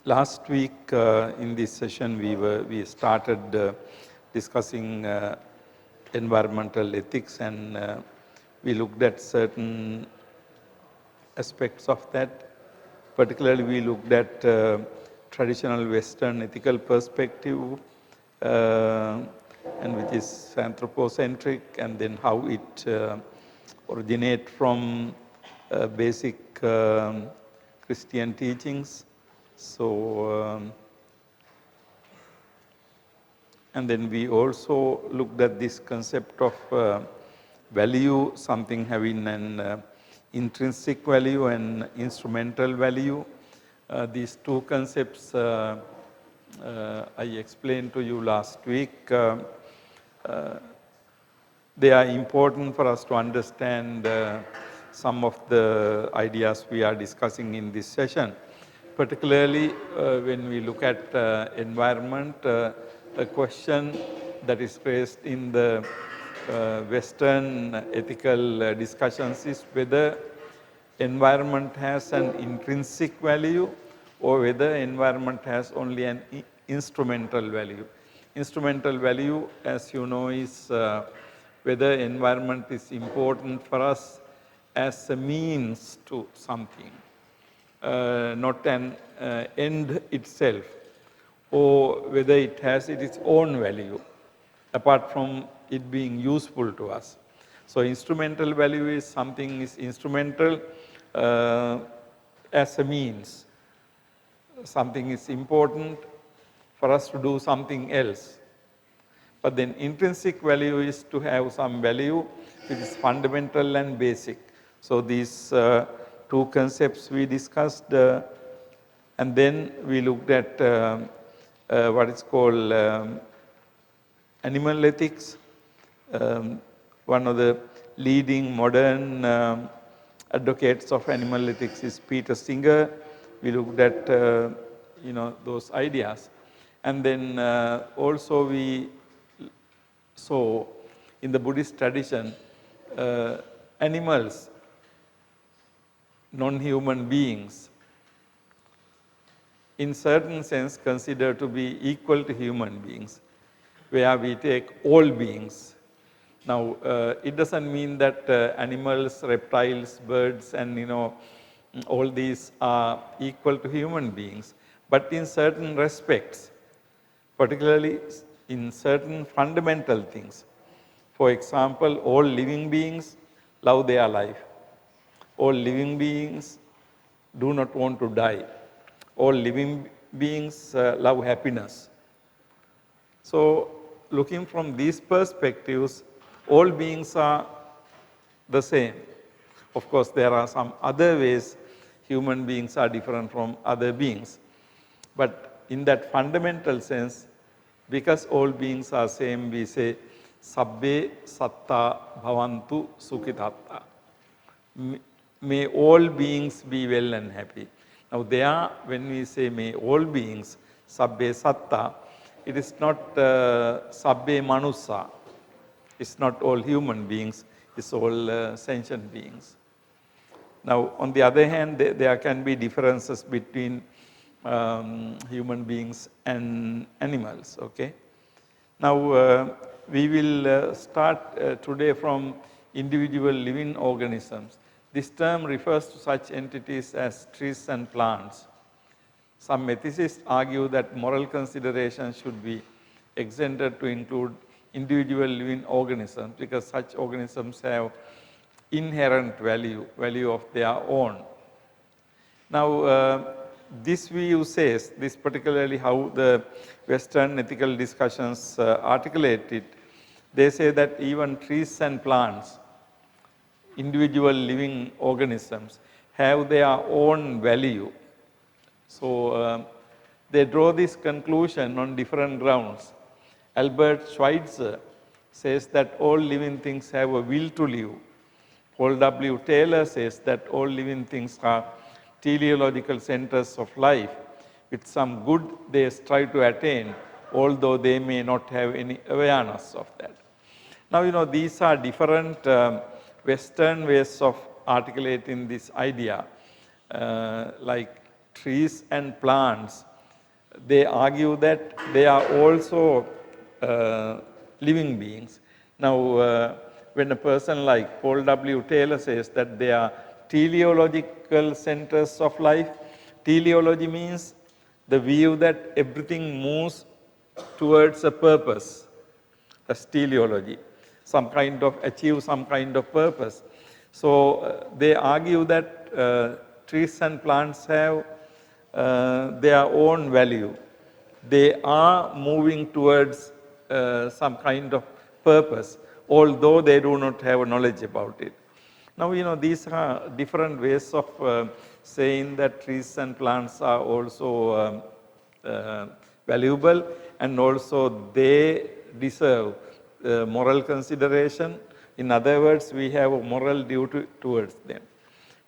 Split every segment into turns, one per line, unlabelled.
Last week in this session we started discussing environmental ethics, and we looked at certain aspects of that. Particularly we looked at traditional Western ethical perspective, and which is anthropocentric, and then how it originates from basic Christian teachings. So, and then we also looked at this concept of value, something having an intrinsic value and instrumental value. These two concepts I explained to you last week. They are important for us to understand some of the ideas we are discussing in this session. Particularly when we look at environment, a question that is raised in the Western ethical discussions is whether environment has an intrinsic value or whether environment has only an instrumental value. Instrumental value, as you know, is whether environment is important for us as a means to something. Not an end itself, or whether it has its own value apart from it being useful to us. So instrumental value is something is instrumental as a means. Something is important for us to do something else. But then intrinsic value is to have some value which is fundamental and basic. So these two concepts we discussed, and then we looked at what is called animal ethics. One of the leading modern advocates of animal ethics is Peter Singer. We looked at those ideas, and then also we saw in the Buddhist tradition animals, non-human beings, in certain sense considered to be equal to human beings, where we take all beings. Now, it doesn't mean that animals, reptiles, birds, and all these are equal to human beings, but in certain respects, particularly in certain fundamental things. For example, all living beings love their life. All living beings do not want to die. All living beings love happiness. So, looking from these perspectives, all beings are the same. Of course, there are some other ways human beings are different from other beings. But in that fundamental sense, because all beings are same, we say, Sabbe Satta Bhavantu Sukhitatta. May all beings be well and happy. Now there, when we say may all beings, Sabbe Satta, it is not Sabbe Manusa. It's not all human beings, it's all sentient beings. Now on the other hand, there can be differences between human beings and animals, okay? Now we will start today from individual living organisms. This term refers to such entities as trees and plants. Some ethicists argue that moral considerations should be extended to include individual living organisms because such organisms have inherent value of their own. Now, this view says, this particularly how the Western ethical discussions articulate it, they say that even trees and plants, individual living organisms, have their own value. So they draw this conclusion on different grounds. Albert Schweitzer says that all living things have a will to live. Paul W. Taylor says that all living things are teleological centers of life. With some good they strive to attain, although they may not have any awareness of that. Now, these are different Western ways of articulating this idea. Like trees and plants they argue that they are also living beings. Now, when a person like Paul W. Taylor says that they are teleological centers of life, teleology means the view that everything moves towards a purpose. That's teleology, achieve some kind of purpose. So they argue that trees and plants have their own value. They are moving towards some kind of purpose, although they do not have knowledge about it. Now, these are different ways of saying that trees and plants are also valuable, and also they deserve moral consideration. In other words, we have a moral duty towards them.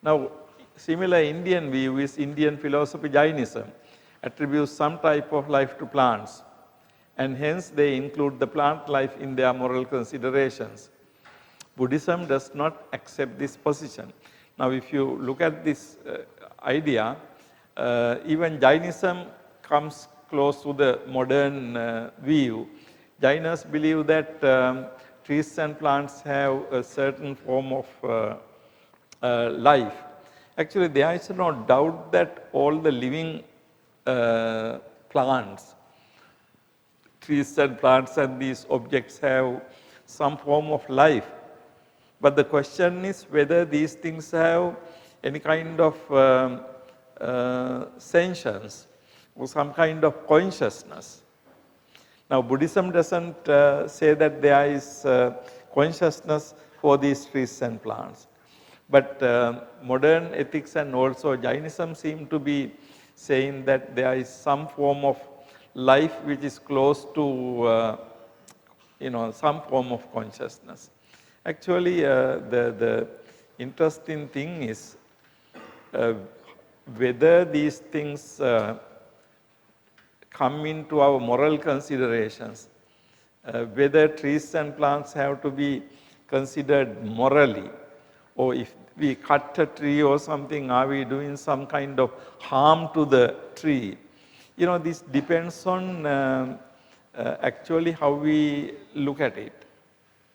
Now, similar Indian view is Indian philosophy Jainism attributes some type of life to plants, and hence they include the plant life in their moral considerations. Buddhism does not accept this position. Now, if you look at this idea, even Jainism comes close to the modern view. Jainas believe that trees and plants have a certain form of life. Actually, there is no doubt that all the living plants, trees and plants and these objects have some form of life. But the question is whether these things have any kind of sentience or some kind of consciousness. Now, Buddhism doesn't say that there is consciousness for these trees and plants. But modern ethics and also Jainism seem to be saying that there is some form of life which is close to some form of consciousness. Actually, the interesting thing is whether these things come into our moral considerations, whether trees and plants have to be considered morally, or if we cut a tree or something, are we doing some kind of harm to the tree? This depends on actually how we look at it.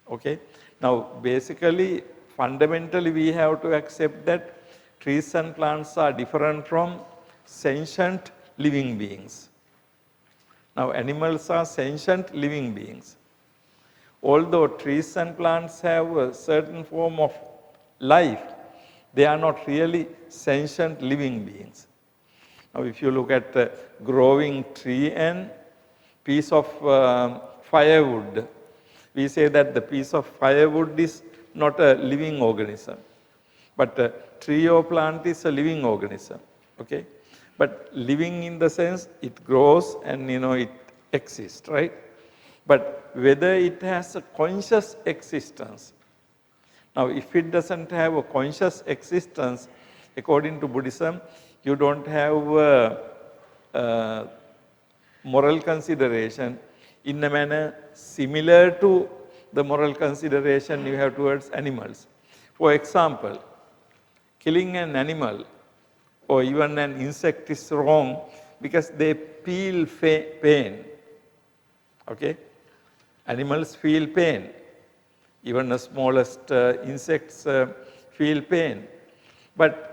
Okay? Now, basically, fundamentally, we have to accept that trees and plants are different from sentient living beings. Now, animals are sentient living beings. Although trees and plants have a certain form of life, they are not really sentient living beings. Now, if you look at a growing tree and piece of firewood, we say that the piece of firewood is not a living organism, but a tree or plant is a living organism. Okay? But living in the sense it grows and it exists, right? But whether it has a conscious existence. Now, if it doesn't have a conscious existence, according to Buddhism, you don't have moral consideration in a manner similar to the moral consideration you have towards animals. For example, killing an animal or even an insect is wrong because they feel pain. Okay? Animals feel pain. Even the smallest insects feel pain. But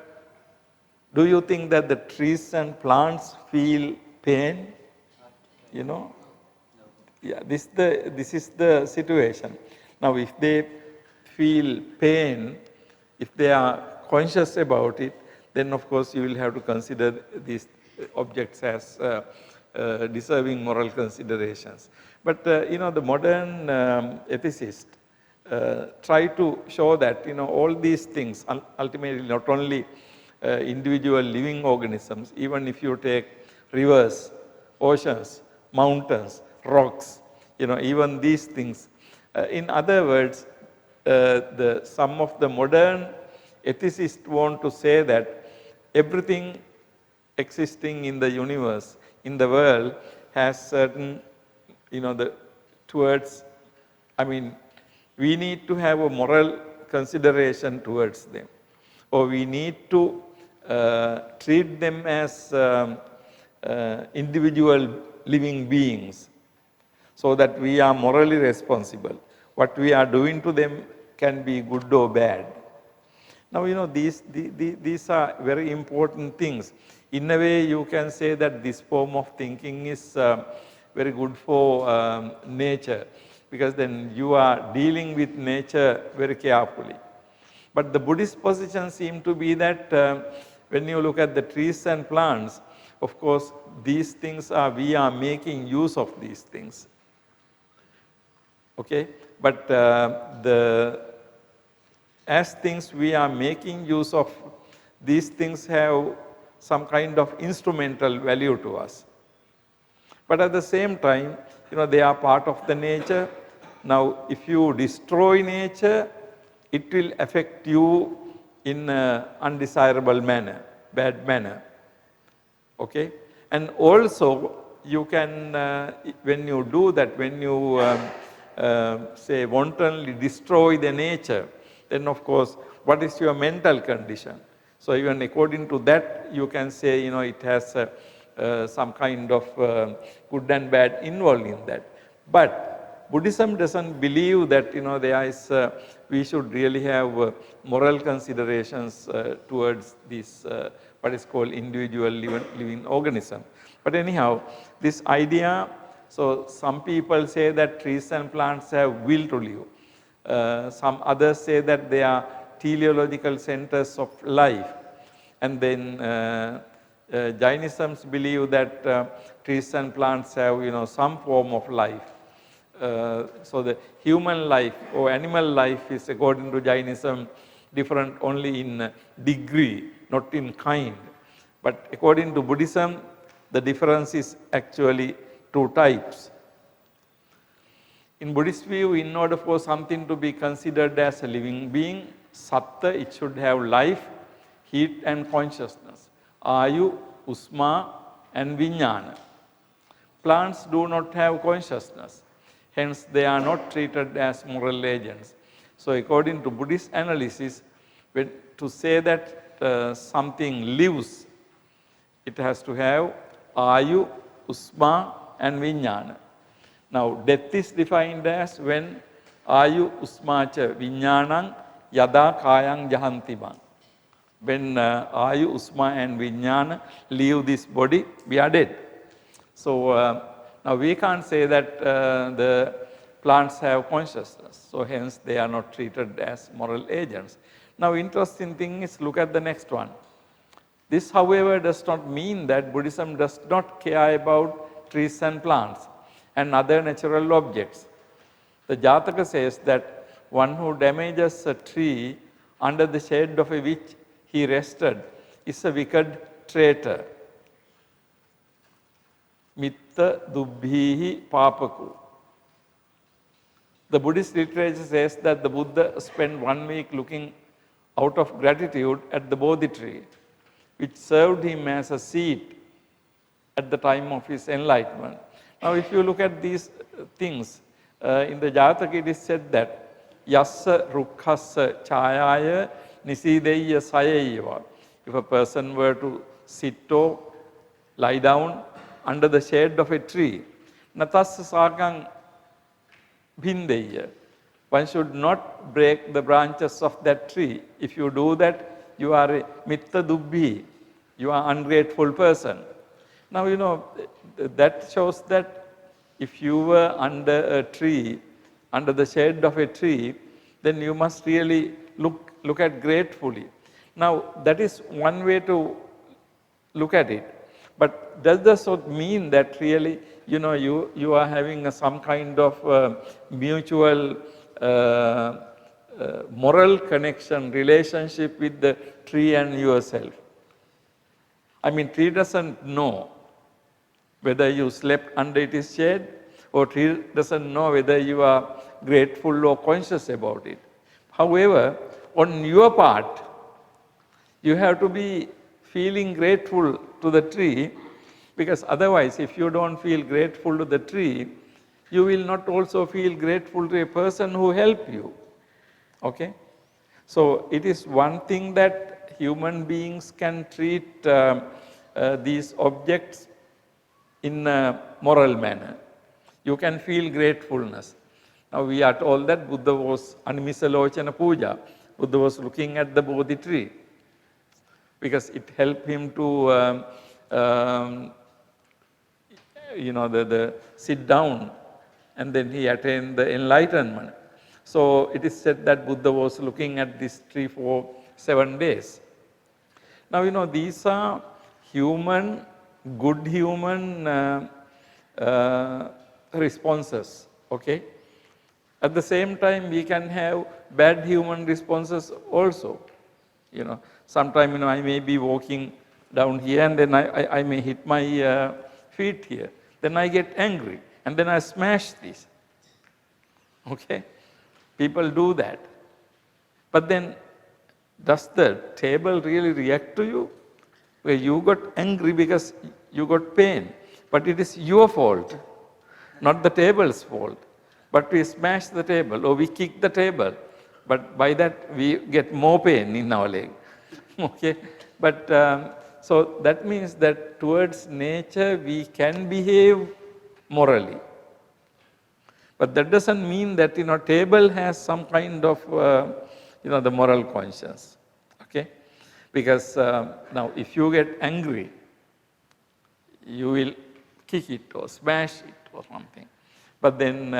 do you think that the trees and plants feel pain? Yeah, this is the situation. Now, if they feel pain, if they are conscious about it, then of course you will have to consider these objects as deserving moral considerations. But the modern ethicists try to show that all these things ultimately not only individual living organisms, even if you take rivers, oceans, mountains, rocks, even these things. In other words, some of the modern ethicists want to say that everything existing in the universe, in the world, has certain, we need to have a moral consideration towards them, or we need to treat them as individual living beings, so that we are morally responsible. What we are doing to them can be good or bad. Now, these are very important things. In a way, you can say that this form of thinking is very good for nature, because then you are dealing with nature very carefully. But the Buddhist position seems to be that when you look at the trees and plants, of course, these things we are making use of these things. Okay? But as things we are making use of, these things have some kind of instrumental value to us. But at the same time, they are part of the nature. Now, if you destroy nature, it will affect you in an undesirable manner, bad manner. Okay? And also, you can, when you do that, when you say wantonly destroy the nature, then of course, what is your mental condition? So even according to that, you can say, it has some kind of good and bad involved in that. But Buddhism doesn't believe that, there is, we should really have moral considerations towards this, what is called individual living organism. But anyhow, this idea, so some people say that trees and plants have will to live. Some others say that they are teleological centers of life. And then Jainism believe that trees and plants have, some form of life. So the human life or animal life is, according to Jainism, different only in degree, not in kind. But according to Buddhism, the difference is actually two types. In Buddhist view, in order for something to be considered as a living being, satta, it should have life, heat and consciousness. Ayu, usma and vijnana. Plants do not have consciousness. Hence, they are not treated as moral agents. So, according to Buddhist analysis, to say that something lives, it has to have ayu, usma and vijnana. Now, death is defined as when ayu usmacha vijnanam yada kayang jahanti bang. When ayu, usma and vijnana leave this body, we are dead. So, now we can't say that the plants have consciousness. So, hence they are not treated as moral agents. Now, interesting thing is, look at the next one. This, however, does not mean that Buddhism does not care about trees and plants and other natural objects. The Jataka says that one who damages a tree under the shade of which he rested is a wicked traitor. Mitta dubbhihi papaku. The Buddhist literature says that the Buddha spent 1 week looking out of gratitude at the Bodhi tree, which served him as a seat at the time of his enlightenment. Now, if you look at these things, in the Jataka it is said that yassa rukhassa chayaya nisideya sayayava. If a person were to sit or lie down under the shade of a tree, natassa sakang bhindeya. One should not break the branches of that tree. If you do that, you are a mitta dubbhi. You are an ungrateful person. Now, that shows that if you were under a tree, under the shade of a tree, then you must really look at gratefully. Now, that is one way to look at it. But does this mean that really, you are having some kind of mutual moral connection, relationship with the tree and yourself? I mean, tree doesn't know whether you slept under its shade, or tree doesn't know whether you are grateful or conscious about it. However, on your part, you have to be feeling grateful to the tree, because otherwise, if you don't feel grateful to the tree, you will not also feel grateful to a person who helped you. Okay? So, it is one thing that human beings can treat these objects in a moral manner. You can feel gratefulness. Now we are told that Buddha was Animisalochana Puja. Buddha was looking at the Bodhi tree because it helped him to sit down, and then he attained the enlightenment. So it is said that Buddha was looking at this tree for 7 days. Now, these are good human responses, okay? At the same time, we can have bad human responses also. Sometime, I may be walking down here and then I may hit my feet here. Then I get angry and then I smash this. Okay? People do that. But then, does the table really react to you? Where you got angry because you got pain. But it is your fault, not the table's fault. But we smash the table or we kick the table. But by that we get more pain in our leg. Okay? But so that means that towards nature we can behave morally. But that doesn't mean that table has some kind of the moral conscience. Okay? Because now if you get angry, you will kick it or smash it or something. But then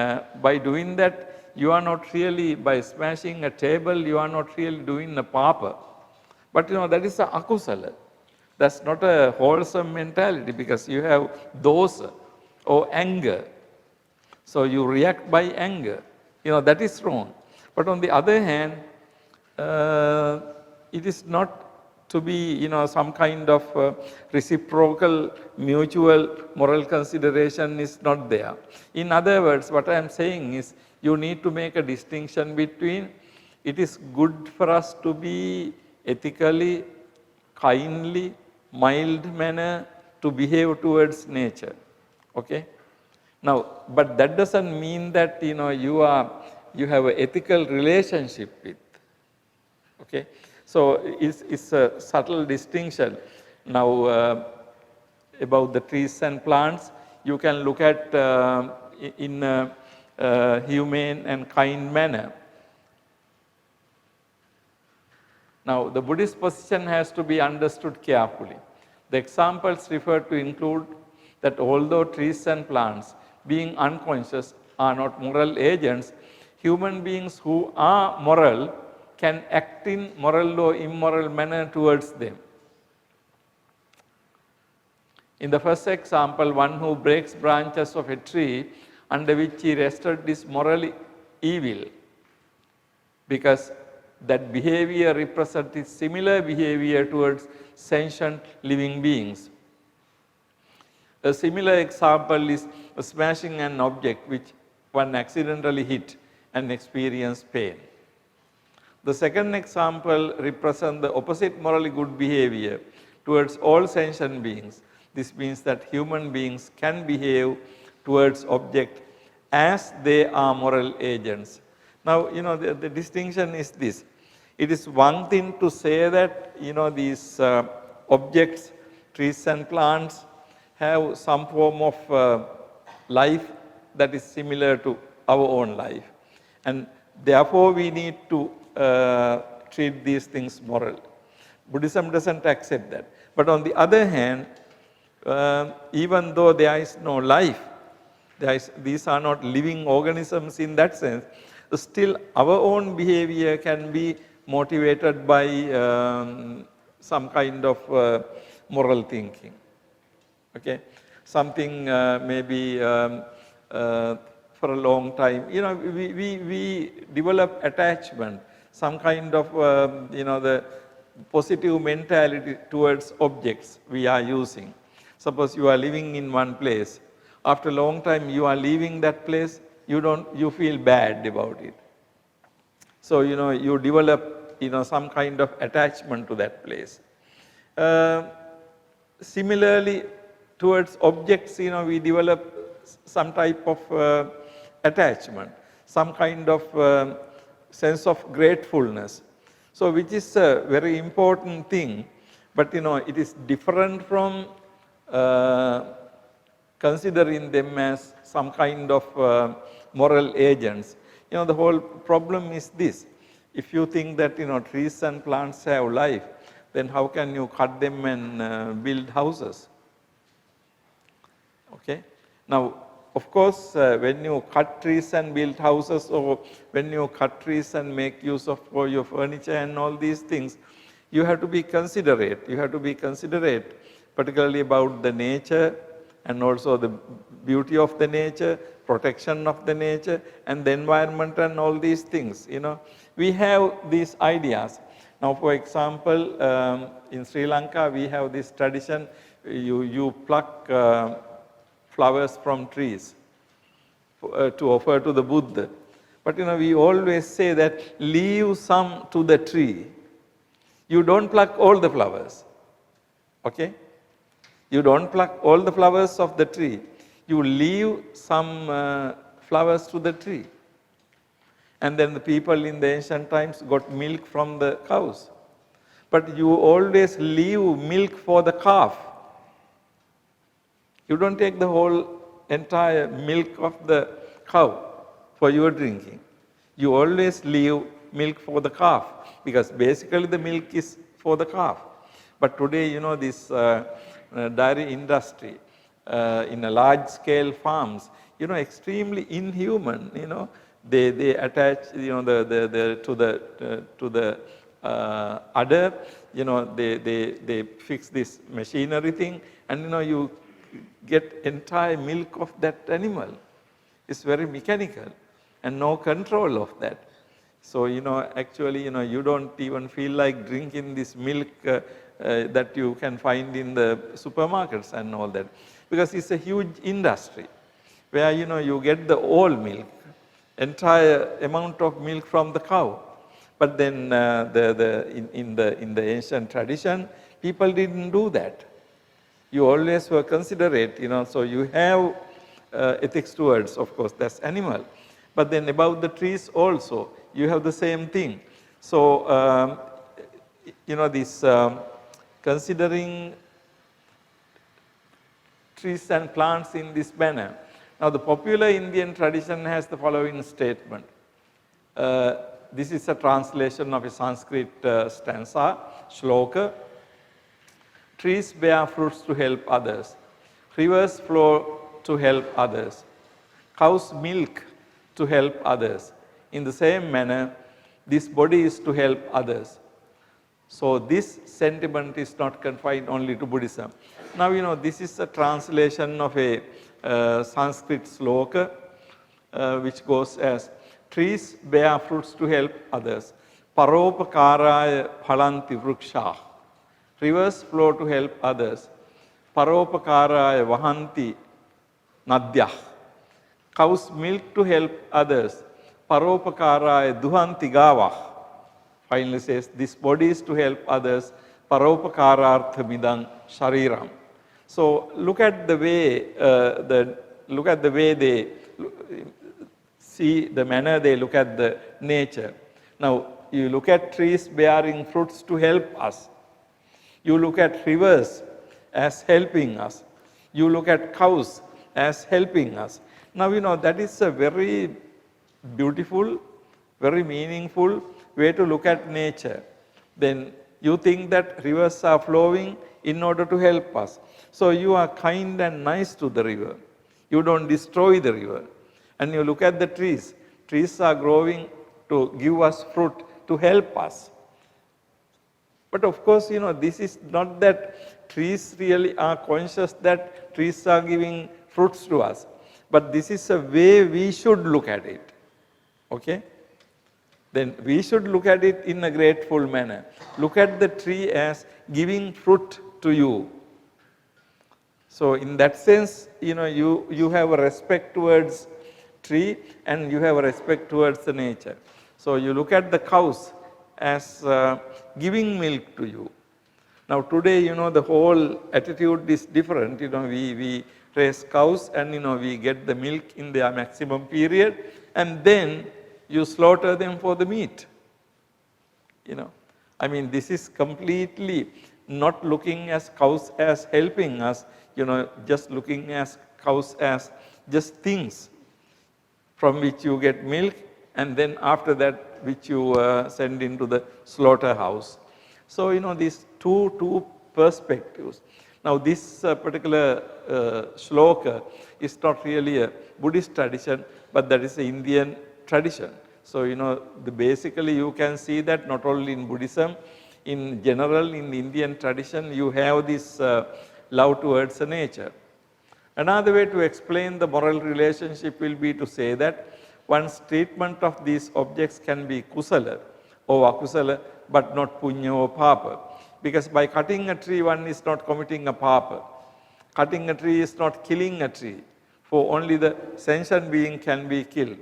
by doing that, you are not really, by smashing a table, you are not really doing a papa. But that is a akusala. That's not a wholesome mentality because you have dosa or anger. So you react by anger. That is wrong. But on the other hand, it is not to be, some kind of reciprocal, mutual moral consideration is not there. In other words, what I am saying is, you need to make a distinction between it is good for us to be ethically, kindly, mild manner to behave towards nature. Okay? Now, but that doesn't mean that you have an ethical relationship with. Okay? So it's a subtle distinction. Now about the trees and plants, you can look at in a humane and kind manner. Now the Buddhist position has to be understood carefully. The examples referred to include that although trees and plants, being unconscious, are not moral agents, human beings who are moral can act in moral or immoral manner towards them. In the first example, one who breaks branches of a tree under which he rested is morally evil because that behavior represents similar behavior towards sentient living beings. A similar example is smashing an object which one accidentally hit and experienced pain. The second example represents the opposite morally good behavior towards all sentient beings. This means that human beings can behave towards objects as they are moral agents. Now, the distinction is this. It is one thing to say that, these objects, trees and plants, have some form of life that is similar to our own life. And therefore, we need to treat these things moral. Buddhism doesn't accept that. But on the other hand, even though there is no life, these are not living organisms in that sense, still our own behavior can be motivated by some kind of moral thinking. Okay? Something maybe for a long time, we develop attachment, some kind of, the positive mentality towards objects we are using. Suppose you are living in one place. After a long time, you are leaving that place, you feel bad about it. So, you develop, some kind of attachment to that place. Similarly, towards objects, we develop some type of attachment, some kind of sense of gratefulness. So, which is a very important thing, but it is different from considering them as some kind of moral agents. The whole problem is this. If you think that, trees and plants have life, then how can you cut them and build houses? Okay. Now, of course, when you cut trees and build houses, or when you cut trees and make use of for your furniture and all these things, you have to be considerate. You have to be considerate, particularly about the nature and also the beauty of the nature, protection of the nature, and the environment and all these things. We have these ideas. Now, for example, in Sri Lanka, we have this tradition, you pluck flowers from trees to offer to the Buddha. But we always say that leave some to the tree. You don't pluck all the flowers. Okay? You don't pluck all the flowers of the tree. You leave some flowers to the tree. And then the people in the ancient times got milk from the cows. But you always leave milk for the calf. You don't take the whole entire milk of the cow for your drinking. You always leave milk for the calf, because basically the milk is for the calf. But today, this dairy industry in a large scale farms, extremely inhuman. They attach, to the udder, they fix this machinery thing, and you get entire milk of that animal. It's very mechanical and no control of that. So, actually, you don't even feel like drinking this milk that you can find in the supermarkets and all that, because it's a huge industry where, you get the whole milk, entire amount of milk from the cow. But then in the ancient tradition, people didn't do that. You always were considerate, so you have ethics towards, of course, that's animal. But then about the trees also, you have the same thing. So, this considering trees and plants in this manner. Now, the popular Indian tradition has the following statement. This is a translation of a Sanskrit stanza, shloka. Trees bear fruits to help others. Rivers flow to help others. Cows milk to help others. In the same manner, this body is to help others. So, this sentiment is not confined only to Buddhism. Now, this is a translation of a Sanskrit sloka, which goes as, trees bear fruits to help others. Paropakaraya phalanti vrukshah. Rivers flow to help others. Paropakaraya vahanti nadyah. Cows milk to help others. Paropakaraya duhanti gavah. Finally says, this body is to help others. Paropakararthamidang shariram. So look at the way they see the manner they look at the nature. Now you look at trees bearing fruits to help us. You look at rivers as helping us. You look at cows as helping us. Now, that is a very beautiful, very meaningful way to look at nature. Then you think that rivers are flowing in order to help us. So you are kind and nice to the river. You don't destroy the river. And you look at the trees. Trees are growing to give us fruit, to help us. But of course, this is not that trees really are conscious that trees are giving fruits to us. But this is a way we should look at it. Okay? Then we should look at it in a grateful manner. Look at the tree as giving fruit to you. So in that sense, you have a respect towards tree and you have a respect towards the nature. So you look at the cows as giving milk to you. Now today, the whole attitude is different. We raise cows and, we get the milk in their maximum period and then you slaughter them for the meat. This is completely not looking as cows as helping us, just looking as cows as just things from which you get milk, and then after that which you send into the slaughterhouse. So, these two perspectives. Now, this particular shloka is not really a Buddhist tradition, but that is an Indian tradition. So, basically you can see that not only in Buddhism, in general in the Indian tradition, you have this love towards nature. Another way to explain the moral relationship will be to say that one's treatment of these objects can be kusala or akusala, but not punya or papa. Because by cutting a tree, one is not committing a papa. Cutting a tree is not killing a tree, for only the sentient being can be killed.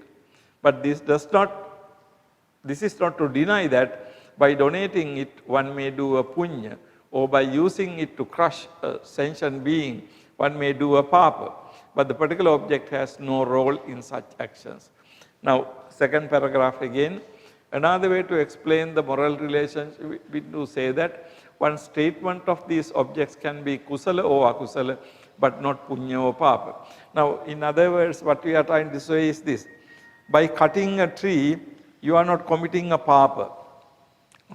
But this is not to deny that by donating it, one may do a punya, or by using it to crush a sentient being, one may do a papa. But the particular object has no role in such actions. Now, second paragraph again. Another way to explain the moral relationship is to say that one's treatment of these objects can be kusala or akusala, but not punya or papa. Now, in other words, what we are trying to say is this. By cutting a tree, you are not committing a papa.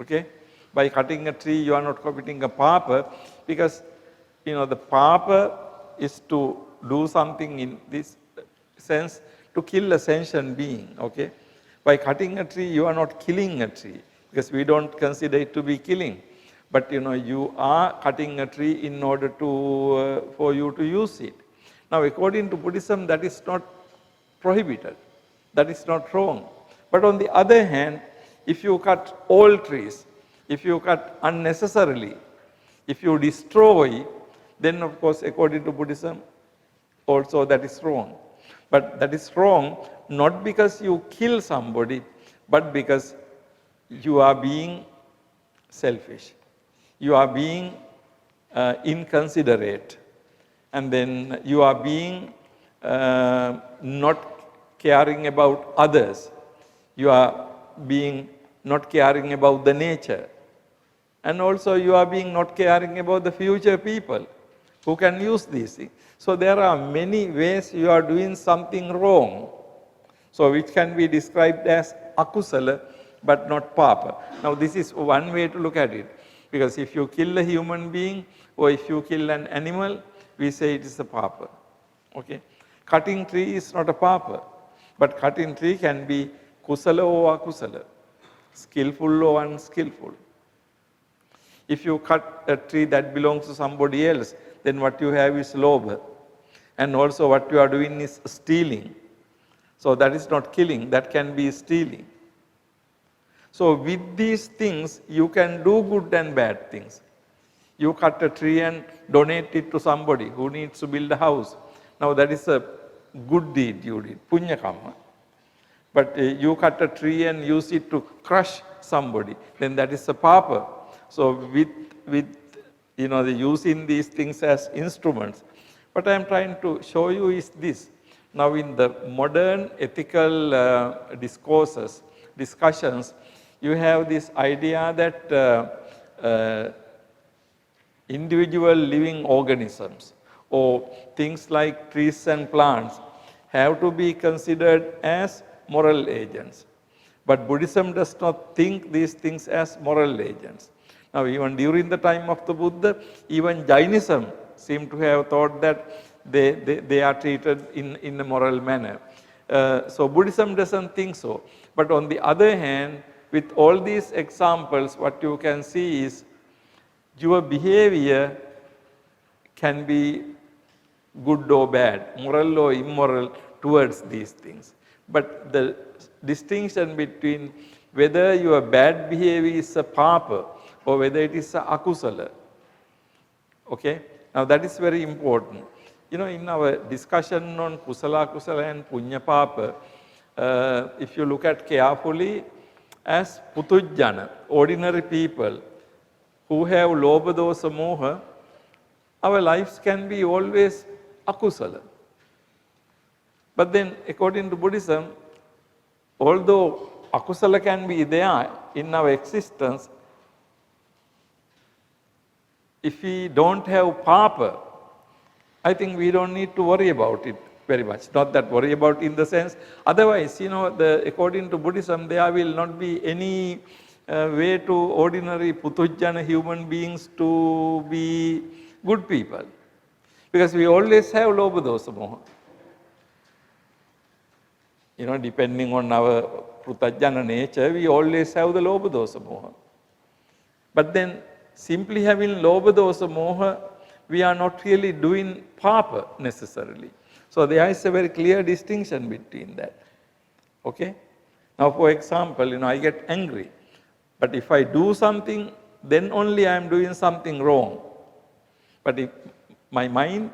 Okay? By cutting a tree, you are not committing a papa, because the papa is to do something in this sense, to kill a sentient being. Okay? By cutting a tree, you are not killing a tree, because we don't consider it to be killing. But you are cutting a tree in order to for you to use it. Now, according to Buddhism, that is not prohibited. That is not wrong. But on the other hand, if you cut all trees, if you cut unnecessarily, if you destroy, then of course, according to Buddhism, also that is wrong. But that is wrong not because you kill somebody, but because you are being selfish. You are being inconsiderate, and then you are being not caring about others. You are being not caring about the nature. And also you are being not caring about the future people who can use these things. So there are many ways you are doing something wrong. So which can be described as akusala, but not papa. Now this is one way to look at it. Because if you kill a human being or if you kill an animal, we say it is a papa. Okay? Cutting tree is not a papa, but cutting tree can be kusala or akusala, skillful or unskillful. If you cut a tree that belongs to somebody else, then what you have is lobha. And also what you are doing is stealing. So that is not killing, that can be stealing. So with these things, you can do good and bad things. You cut a tree and donate it to somebody who needs to build a house. Now that is a good deed you did, punya kamma. But you cut a tree and use it to crush somebody, then that is a papa. So with the using these things as instruments. What I am trying to show you is this. Now in the modern ethical discussions, you have this idea that individual living organisms or things like trees and plants have to be considered as moral agents. But Buddhism does not think these things as moral agents. Now even during the time of the Buddha, even Jainism seemed to have thought that they are treated in a moral manner. So Buddhism doesn't think so. But on the other hand, with all these examples, what you can see is your behavior can be good or bad, moral or immoral towards these things. But the distinction between whether your bad behavior is a papa or whether it is a akusala, okay? Now that is very important. In our discussion on kusala, akusala and punya papa, if you look at carefully, as putujjana, ordinary people who have lobha, dosa, moha, our lives can be always akusala. But then according to Buddhism, although akusala can be there in our existence, if we don't have papa, I think we don't need to worry about it very much. Not that worry about in the sense, otherwise, according to Buddhism, there will not be any way to ordinary putujjana human beings to be good people. Because we always have lobha dosa moha. Depending on our putujjana nature, we always have the lobha dosa moha. But then, simply having lobha dosa moha, we are not really doing papa necessarily. So there is a very clear distinction between that. Okay? Now, for example, I get angry. But if I do something, then only I am doing something wrong. But if my mind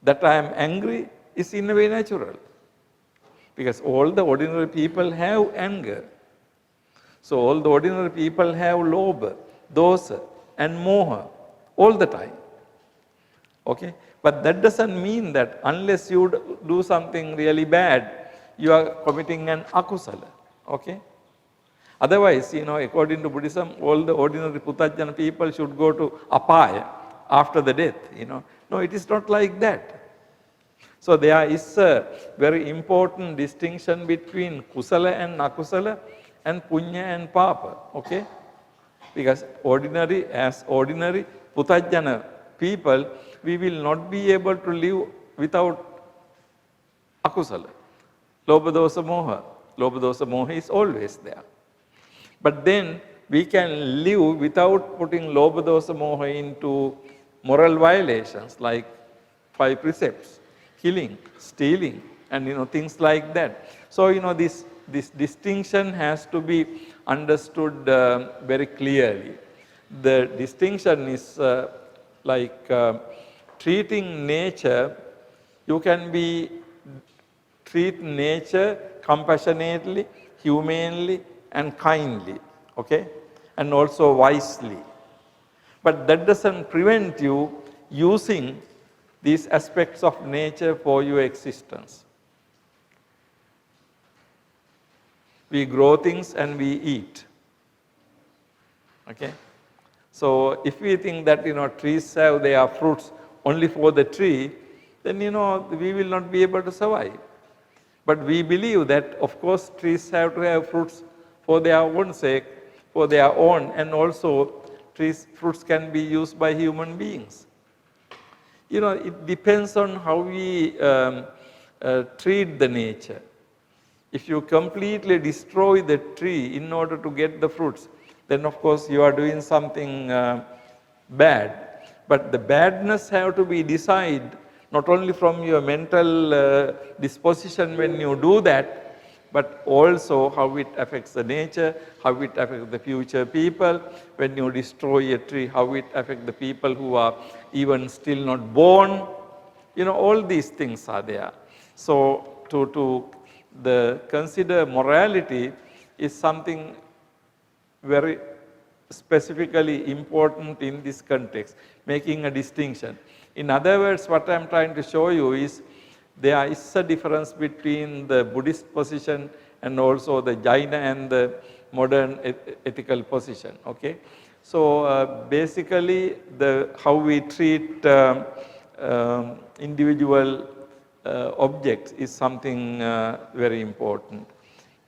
that I am angry is in a way natural. Because all the ordinary people have anger. So all the ordinary people have lobha, dosa, and moha all the time. Okay? But that doesn't mean that unless you do something really bad, you are committing an akusala. Okay? Otherwise, according to Buddhism, all the ordinary putujjana people should go to apaya after the death. No, it is not like that. So there is a very important distinction between kusala and akusala and punya and papa. Okay? Because ordinary putujjana people, we will not be able to live without akusala. Lobha dosa moha. Lobha dosa moha is always there. But then we can live without putting lobha dosa moha into moral violations like 5 precepts, killing, stealing, and things like that. So this distinction has to be understood very clearly. The distinction is like treating nature. You can treat nature compassionately, humanely, and kindly, okay, and also wisely. But that doesn't prevent you using these aspects of nature for your existence. We grow things and we eat. Okay? So if we think that trees have their fruits only for the tree, then we will not be able to survive. But we believe that of course trees have to have fruits for their own sake, for their own, and also fruits can be used by human beings. It depends on how we treat the nature. If you completely destroy the tree in order to get the fruits, then of course you are doing something bad. But the badness have to be decided not only from your mental disposition when you do that, but also how it affects the nature, how it affects the future people. When you destroy a tree, how it affects the people who are even still not born. All these things are there. So to consider morality is something very specifically important in this context, making a distinction. In other words, what I am trying to show you is there is a difference between the Buddhist position and also the Jaina and the modern ethical position. Okay? So basically how we treat individual objects is something very important.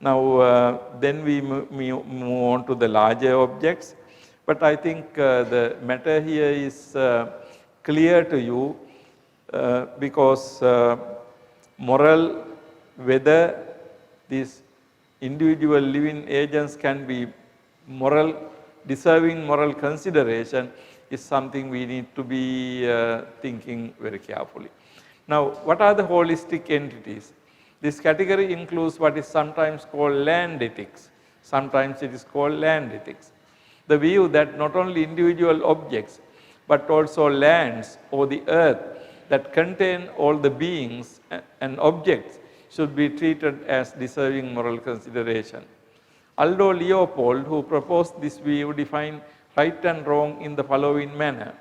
Now then we move on to the larger objects, but I think the matter here is clear to you because moral, whether these individual living agents can be deserving moral consideration is something we need to be thinking very carefully. Now, what are the holistic entities? This category includes what is sometimes called land ethics. Sometimes it is called land ethics. The view that not only individual objects, but also lands or the earth that contain all the beings and objects should be treated as deserving moral consideration. Aldo Leopold, who proposed this view, defined right and wrong in the following manner.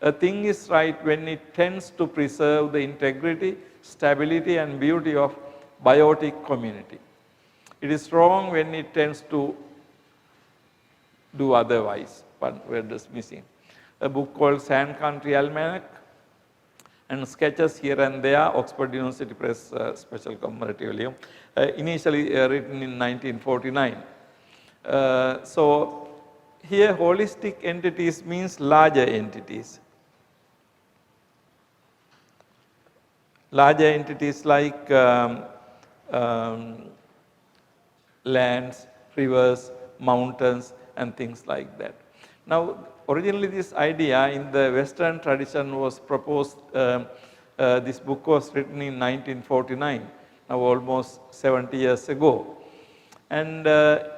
A thing is right when it tends to preserve the integrity, stability, and beauty of biotic community. It is wrong when it tends to do otherwise. One word is missing. A book called Sand Country Almanac and sketches here and there, Oxford University Press special commemorative volume, initially written in 1949. So here holistic entities means larger entities. Larger entities like lands, rivers, mountains and things like that. Now originally this idea in the Western tradition was proposed, this book was written in 1949, now almost 70 years ago. And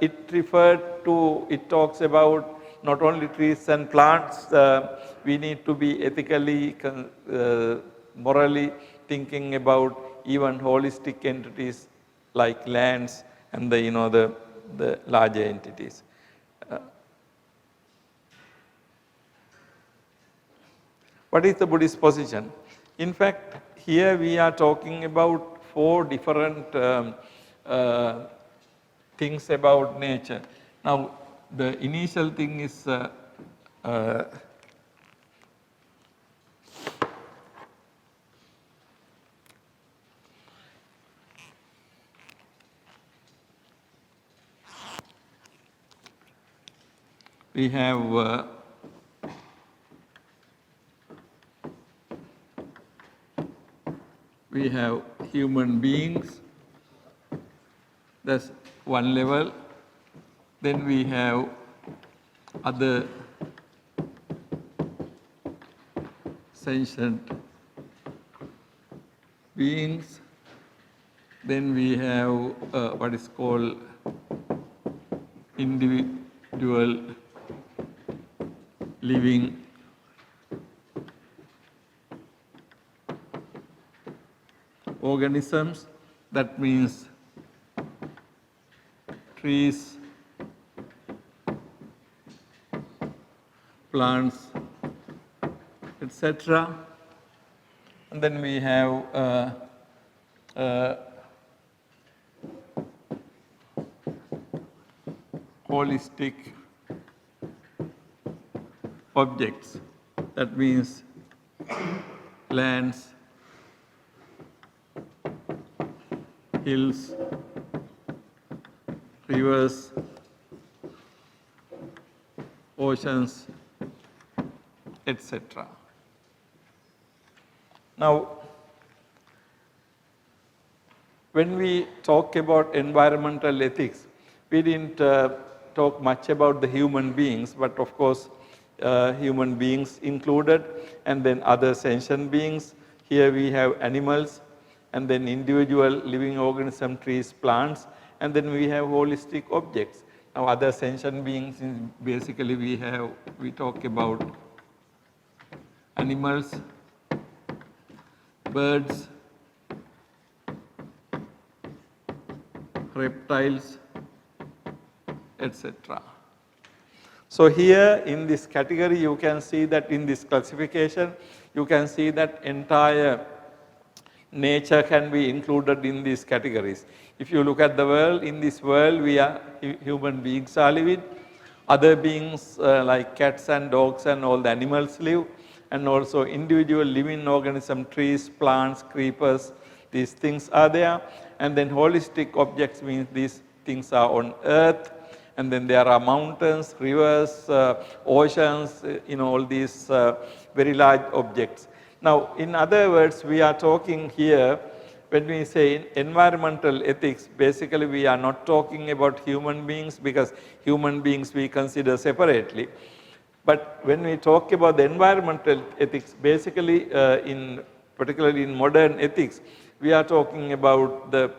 it talks about not only trees and plants, we need to be ethically, morally thinking about even holistic entities like lands and the larger entities. What is the Buddhist position? In fact, here we are talking about 4 different things about nature. Now, the initial thing is we have human beings, that's one level. Then we have other sentient beings. Then we have what is called individual living organisms, that means trees, plants, etc. And then we have holistic objects, that means lands, hills, rivers, oceans, etc. Now, when we talk about environmental ethics, we didn't talk much about the human beings, but of course human beings included, and then other sentient beings. Here we have animals, and then individual living organism, trees, plants, and then we have holistic objects. Now other sentient beings, basically we talk about animals, birds, reptiles, etc. So here in this category you can see that in this classification you can see that entire nature can be included in these categories. If you look at the world, in this world human beings are living, other beings like cats and dogs and all the animals live, and also individual living organism, trees, plants, creepers, these things are there. And then holistic objects means these things are on earth, and then there are mountains, rivers, oceans, all these very large objects. Now, in other words, we are talking here, when we say environmental ethics, basically we are not talking about human beings, because human beings we consider separately. But when we talk about the environmental ethics, basically particularly in modern ethics, we are talking about the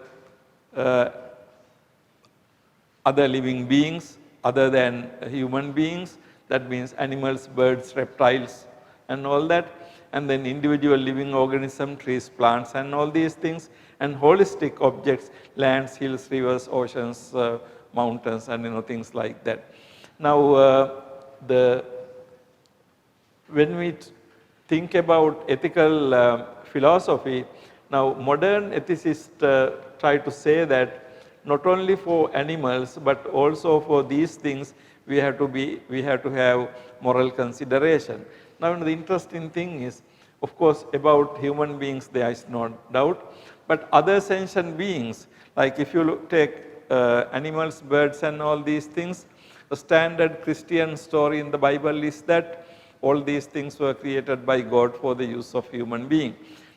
other living beings other than human beings, that means animals, birds, reptiles and all that, and then individual living organism, trees, plants and all these things, and holistic objects, lands, hills, rivers, oceans, mountains and things like that. Now when we think about ethical philosophy, now modern ethicists try to say that not only for animals but also for these things we have to have moral consideration. Now the interesting thing is, Of course, about human beings there is no doubt, but other sentient beings, like if you take animals, birds and all these things, the standard Christian story in the Bible is that all these things were created by God for the use of human being.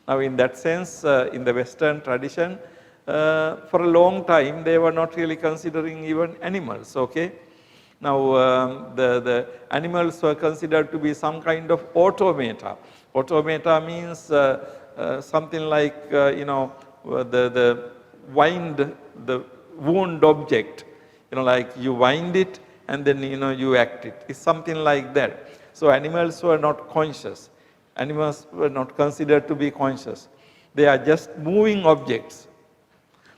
Now in that sense, in the Western tradition, for a long time they were not really considering even animals, okay? Now the animals were considered to be some kind of automata. Automata means something like, the wound object, like you wind it and then you act it. It's something like that. So animals were not conscious. Animals were not considered to be conscious. They are just moving objects.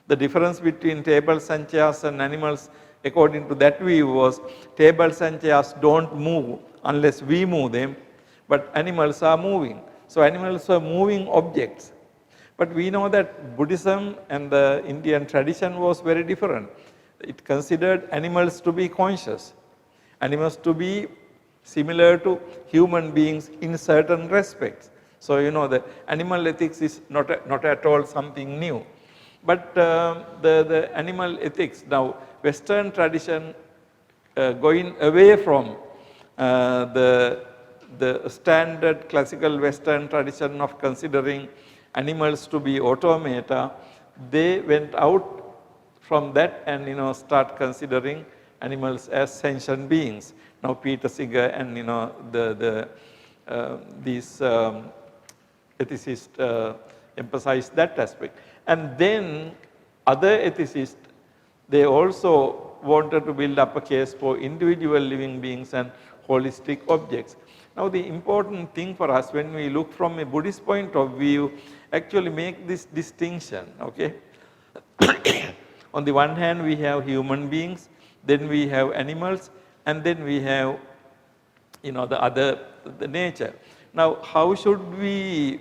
The difference between tables and chairs and animals, according to that view, was tables and chairs don't move unless we move them, but animals are moving. So animals are moving objects. But we know that Buddhism and the Indian tradition was very different. It considered animals to be conscious, animals to be similar to human beings in certain respects. So the animal ethics is not at all something new. But the animal ethics, now Western tradition going away from the standard classical Western tradition of considering animals to be automata, they went out from that and start considering animals as sentient beings. Now Peter Singer and these ethicists emphasize that aspect. And then other ethicists, they also wanted to build up a case for individual living beings and holistic objects. Now the important thing for us when we look from a Buddhist point of view, actually make this distinction, okay? On the one hand we have human beings, then we have animals, and then we have the nature. Now how should we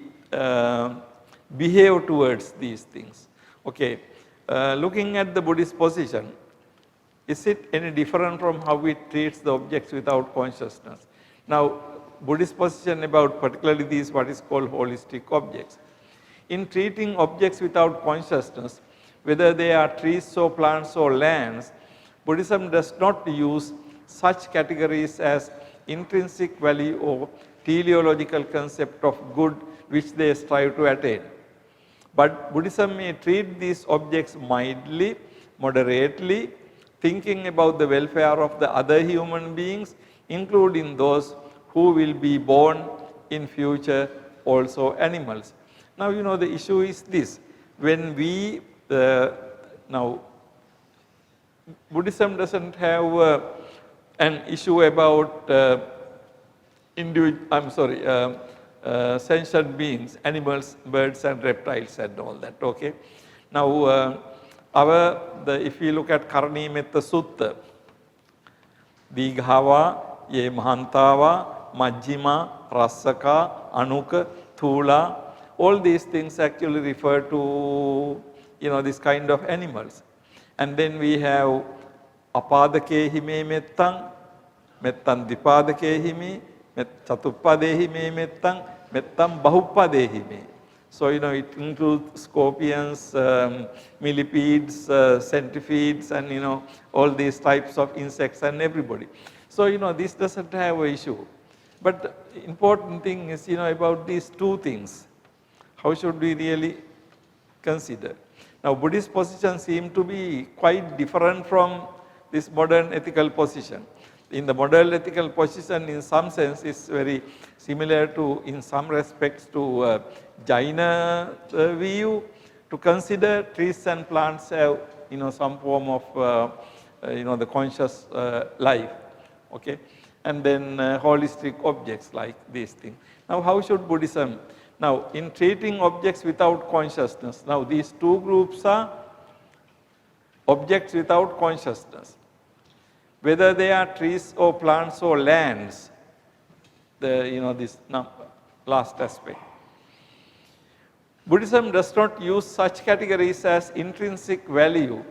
behave towards these things? Okay, looking at the Buddhist position, is it any different from how it treats the objects without consciousness? Now Buddhist position about particularly these what is called holistic objects. In treating objects without consciousness, whether they are trees or plants or lands, Buddhism does not use such categories as intrinsic value or teleological concept of good which they strive to attain. But Buddhism may treat these objects mildly, moderately, thinking about the welfare of the other human beings, including those who will be born in future, also animals. Now the issue is this, when we, now Buddhism doesn't have an issue about sentient beings, animals, birds and reptiles and all that, okay. Now if we look at Karani Metta Sutta, Dighava, Ye Mahantava, Majjhima, Rassaka, Anuka, Thula, all these things actually refer to this kind of animals. And then we have Apadake me Mettang, Mettan Dipadake me, Chatuppadehi me Mettang, Mettam Bahupadehi me. So it includes scorpions, millipedes, centipedes and all these types of insects and everybody. So this doesn't have an issue. But the important thing is about these two things. How should we really consider? Now Buddhist position seem to be quite different from this modern ethical position. In the modern ethical position, in some sense, is very similar to, in some respects, to Jaina view, to consider trees and plants have some form of the conscious life, okay, and then holistic objects like these things. Now how should Buddhism? Now in treating objects without consciousness, now these two groups are objects without consciousness. Whether they are trees or plants or lands, this last aspect. Buddhism does not use such categories as intrinsic value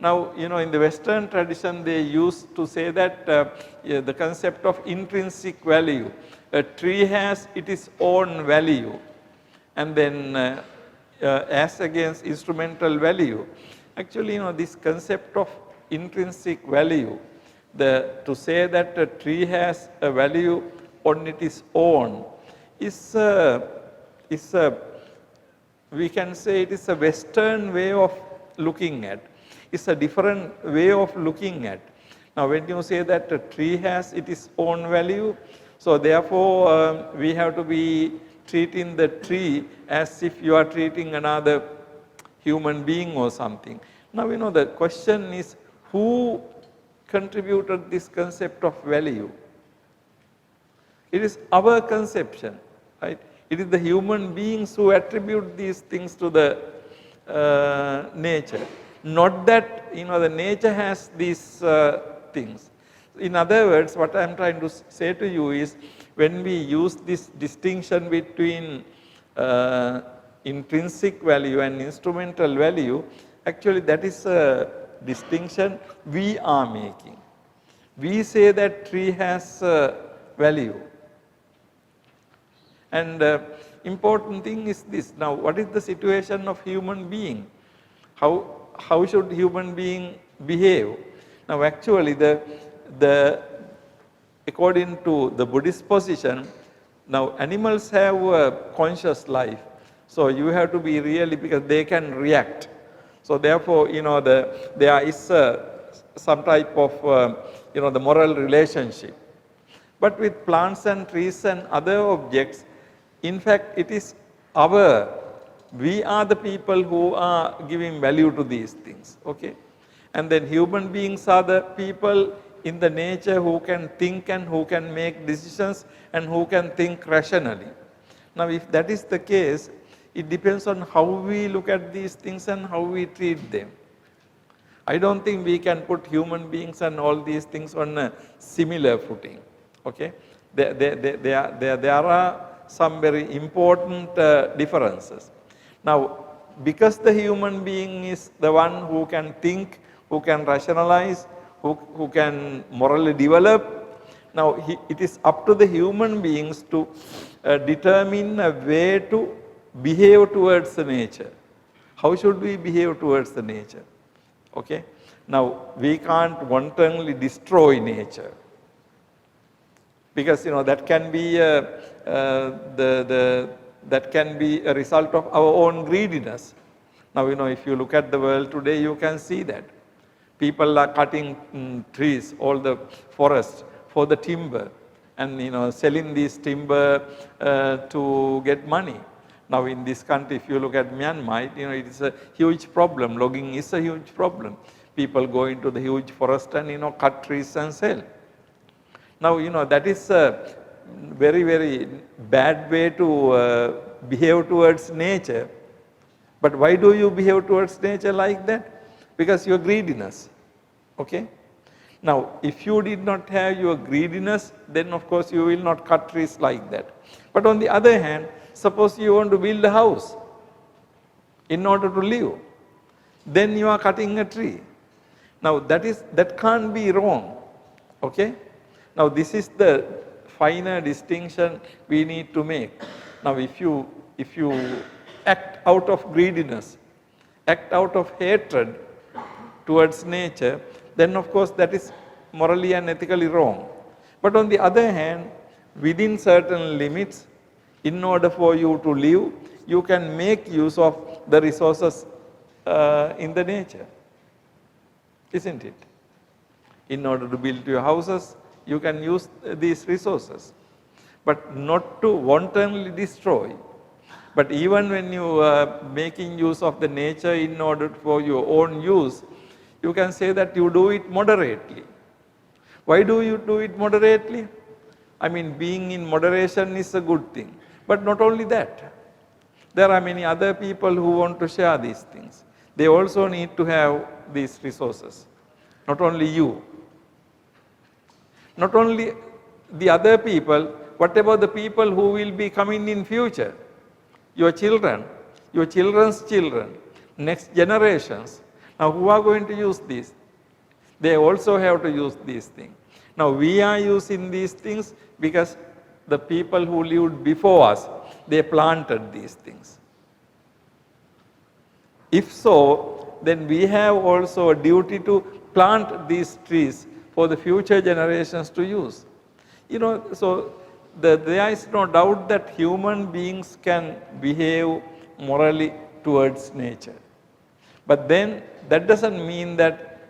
Now, in the Western tradition, they used to say that the concept of intrinsic value. A tree has its own value, and then as against instrumental value. Actually, this concept of intrinsic value, to say that a tree has a value on its own is we can say it is a Western way of looking at. It's a different way of looking at. Now, when you say that a tree has its own value, so therefore we have to be treating the tree as if you are treating another human being or something. Now, the question is, who contributed this concept of value? It is our conception, right? It is the human beings who attribute these things to the nature. Not that the nature has these things. In other words, what I am trying to say to you is, when we use this distinction between intrinsic value and instrumental value, actually that is a distinction we are making. We say that tree has value. And important thing is this. Now, what is the situation of human being? How should human being behave? Now, actually, according to the Buddhist position, now animals have a conscious life. So you have to be really, because they can react. So therefore, there is some type of the moral relationship. But with plants and trees and other objects, in fact, it is we are the people who are giving value to these things, okay? And then human beings are the people in the nature who can think and who can make decisions and who can think rationally. Now, if that is the case, it depends on how we look at these things and how we treat them. I don't think we can put human beings and all these things on a similar footing, okay? There are some very important differences. Now, because the human being is the one who can think, who can rationalize, who can morally develop, now it is up to the human beings to determine a way to behave towards the nature. How should we behave towards the nature? Okay? Now, we can't wantonly destroy nature, because that can be that can be a result of our own greediness. Now, if you look at the world today, you can see that people are cutting trees, all the forests for the timber, and selling these timber to get money. Now, in this country, if you look at Myanmar, it is a huge problem. Logging is a huge problem. People go into the huge forest and cut trees and sell. Now, that is a very, very bad way to behave towards nature. But why do you behave towards nature like that? Because your greediness, okay? Now, if you did not have your greediness, then of course you will not cut trees like that. But on the other hand, suppose you want to build a house in order to live, then you are cutting a tree. Now, that can't be wrong, okay? Now, this is the finer distinction we need to make. Now, if you act out of greediness, act out of hatred towards nature, then of course that is morally and ethically wrong. But on the other hand, within certain limits, in order for you to live, you can make use of the resources in the nature, isn't it? In order to build your houses, you can use these resources, but not to wantonly destroy. But even when you are making use of the nature in order for your own use, you can say that you do it moderately. Why do you do it moderately? I mean, being in moderation is a good thing. But not only that, there are many other people who want to share these things. They also need to have these resources, not only you. Not only the other people, what about the people who will be coming in future? Your children, your children's children, next generations. Now, who are going to use these? They also have to use these things. Now, we are using these things because the people who lived before us, they planted these things. If so, then we have also a duty to plant these trees for the future generations to use. So there is no doubt that human beings can behave morally towards nature. But then that doesn't mean that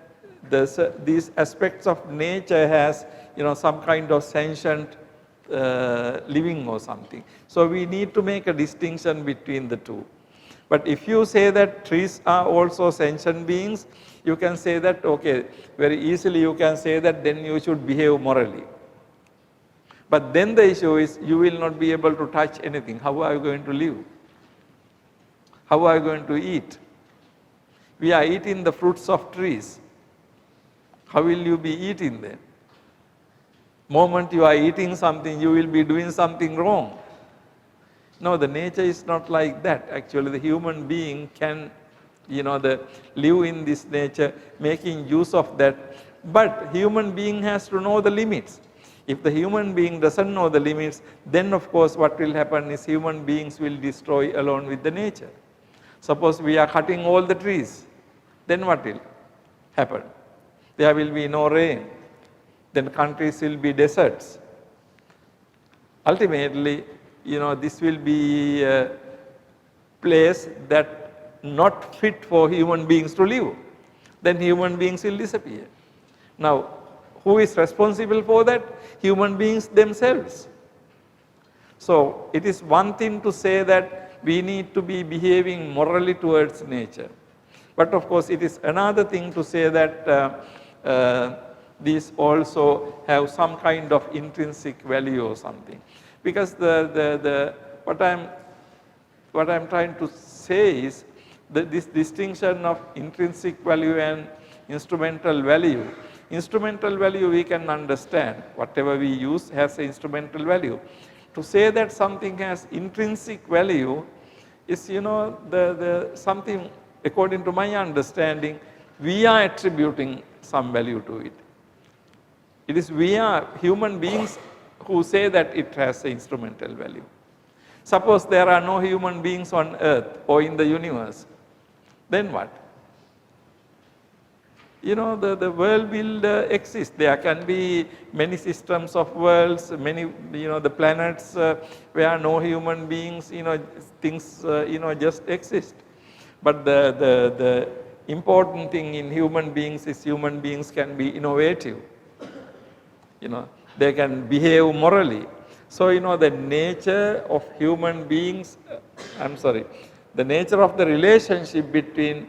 these aspects of nature has some kind of sentient living or something. So we need to make a distinction between the two. But if you say that trees are also sentient beings, you can say that, okay, very easily you can say that then you should behave morally. But then the issue is you will not be able to touch anything. How are you going to live? How are you going to eat? We are eating the fruits of trees. How will you be eating them? Moment you are eating something, you will be doing something wrong. No, the nature is not like that. Actually, the human being can, live in this nature, making use of that. But human being has to know the limits. If the human being doesn't know the limits, then of course what will happen is human beings will destroy along with the nature. Suppose we are cutting all the trees, then what will happen? There will be no rain. Then countries will be deserts. Ultimately, this will be a place that not fit for human beings to live. Then human beings will disappear. Now, who is responsible for that? Human beings themselves. So, it is one thing to say that we need to be behaving morally towards nature. But of course, it is another thing to say that these also have some kind of intrinsic value or something. Because what I'm trying to say is that this distinction of intrinsic value and instrumental value. Instrumental value we can understand, whatever we use has an instrumental value. To say that something has intrinsic value is, something, according to my understanding, we are attributing some value to it. It is we are human beings who say that it has an instrumental value. Suppose there are no human beings on earth or in the universe, then what? The world will exist. There can be many systems of worlds, many, the planets where no human beings, things, just exist. But the important thing in human beings is human beings can be innovative. They can behave morally. So, the nature of human beings, the nature of the relationship between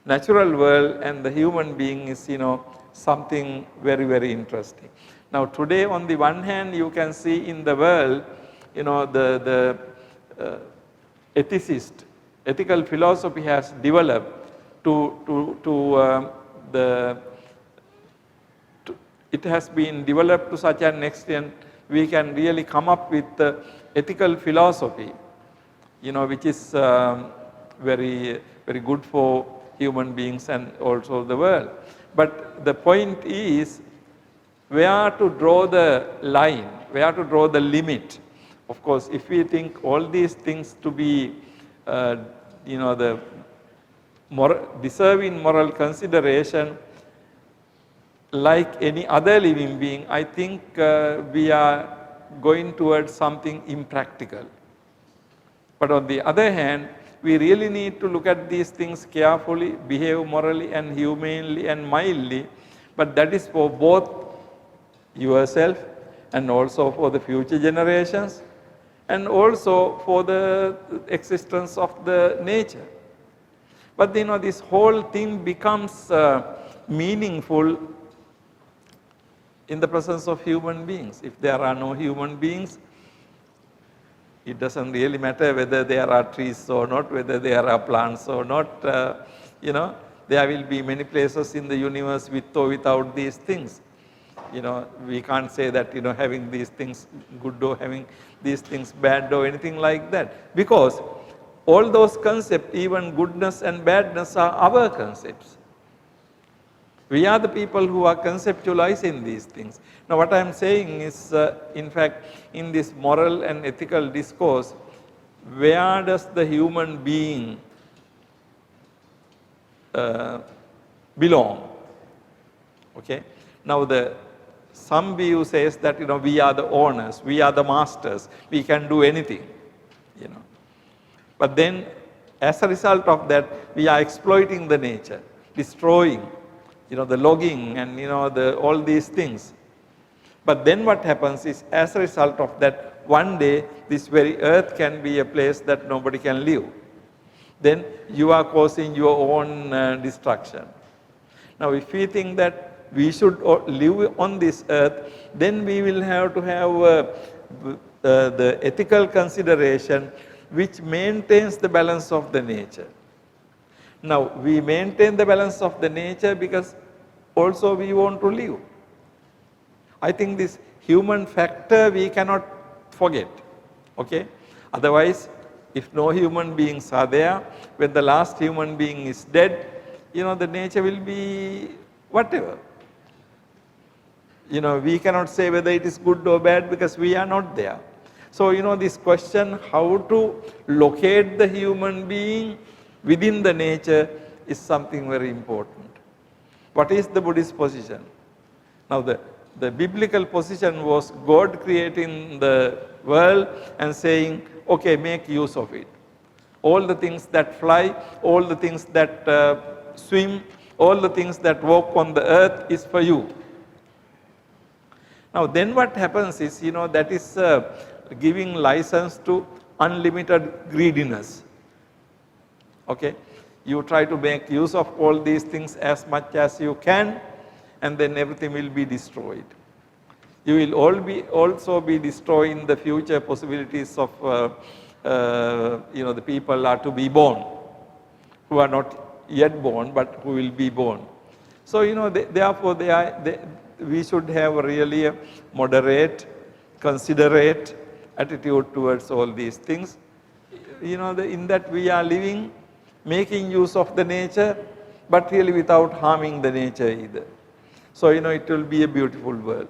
natural world and the human being is, something very, very interesting. Now, today on the one hand, you can see in the world, the ethical philosophy has developed it has been developed to such an extent we can really come up with ethical philosophy, which is very, very good for human beings and also the world. But the point is where to draw the line, where to draw the limit. Of course, if we think all these things to be, deserving moral consideration, like any other living being, I think we are going towards something impractical. But on the other hand, we really need to look at these things carefully, behave morally and humanely and mildly, but that is for both yourself and also for the future generations and also for the existence of the nature. But this whole thing becomes meaningful in the presence of human beings. If there are no human beings, it doesn't really matter whether there are trees or not, whether there are plants or not. There will be many places in the universe with or without these things. We can't say that, having these things good or having these things bad or anything like that. Because all those concepts, even goodness and badness, are our concepts. We are the people who are conceptualizing these things. Now what I am saying is, in fact, in this moral and ethical discourse, where does the human being belong? Okay. Now some view says that we are the owners, we are the masters, we can do anything. But then as a result of that, we are exploiting the nature, destroying, the logging and all these things. But then what happens is, as a result of that, one day this very earth can be a place that nobody can live. Then you are causing your own destruction. Now if we think that we should live on this earth, then we will have to have the ethical consideration which maintains the balance of the nature. Now we maintain the balance of the nature because also we want to live. I think this human factor we cannot forget. Okay? Otherwise, if no human beings are there, when the last human being is dead, the nature will be whatever. We cannot say whether it is good or bad because we are not there. So, this question how to locate the human being within the nature is something very important. What is the Buddhist position? Now, the biblical position was God creating the world and saying, okay, make use of it. All the things that fly, all the things that swim, all the things that walk on the earth is for you. Now then what happens is, that is giving license to unlimited greediness. Okay? You try to make use of all these things as much as you can, and then everything will be destroyed. You will also be destroying the future possibilities of the people are to be born, who are not yet born but who will be born. So therefore we should have really a moderate, considerate attitude towards all these things. In that we are living, making use of the nature, but really without harming the nature either. So it will be a beautiful world.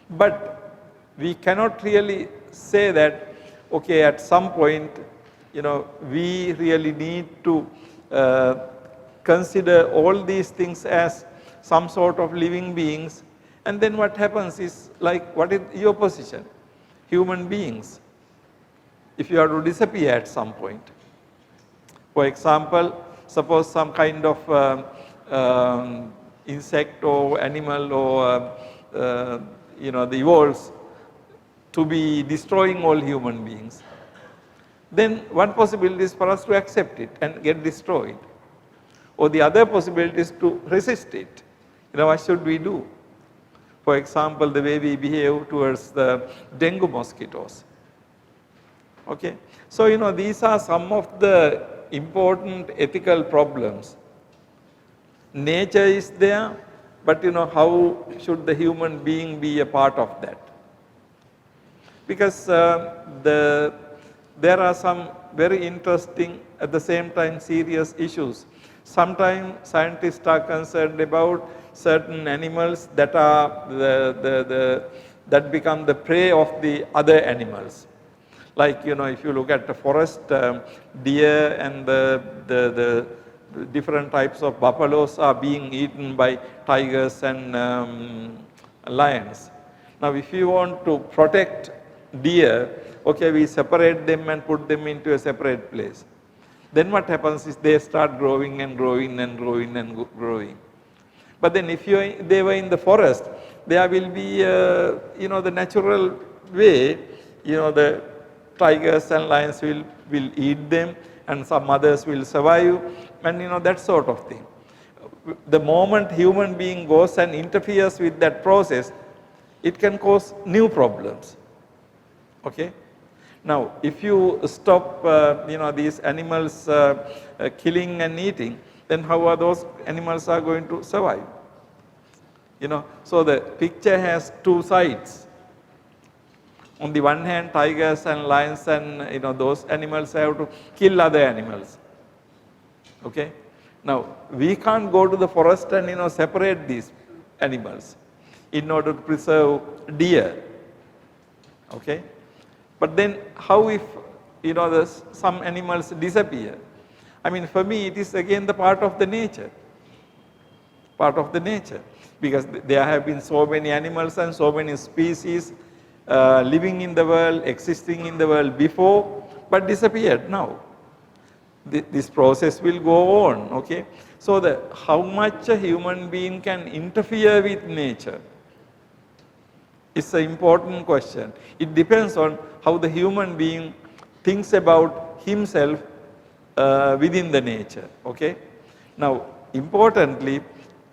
But we cannot really say that, okay, at some point, we really need to consider all these things as some sort of living beings, and then what happens is, like, what is your position? Human beings. If you are to disappear at some point. For example, suppose some kind of insect or animal or evolves to be destroying all human beings. Then one possibility is for us to accept it and get destroyed. Or the other possibility is to resist it. What should we do? For example, the way we behave towards the dengue mosquitoes. Okay? So, these are some of the important ethical problems. Nature is there, but how should the human being be a part of that? Because there are some very interesting, at the same time serious issues. Sometimes scientists are concerned about certain animals that are that become the prey of the other animals. Like, if you look at the forest, deer and the different types of buffaloes are being eaten by tigers and lions. Now, if you want to protect deer, okay, we separate them and put them into a separate place. Then what happens is they start growing and growing and growing and growing. But then if they were in the forest, there will be, the natural way, the tigers and lions will eat them and some others will survive and that sort of thing. The moment human being goes and interferes with that process, it can cause new problems. Okay? Now, if you stop, these animals killing and eating, then how are those animals are going to survive? So the picture has two sides. On the one hand, tigers and lions and those animals have to kill other animals. Okay. Now we can't go to the forest and separate these animals in order to preserve deer. Okay. But then how if some animals disappear? I mean, for me it is again the part of the nature. Part of the nature, because there have been so many animals and so many species living in the world, existing in the world before, but disappeared now. This process will go on. Okay. So how much a human being can interfere with nature is an important question. It depends on how the human being thinks about himself within the nature. Okay. Now importantly,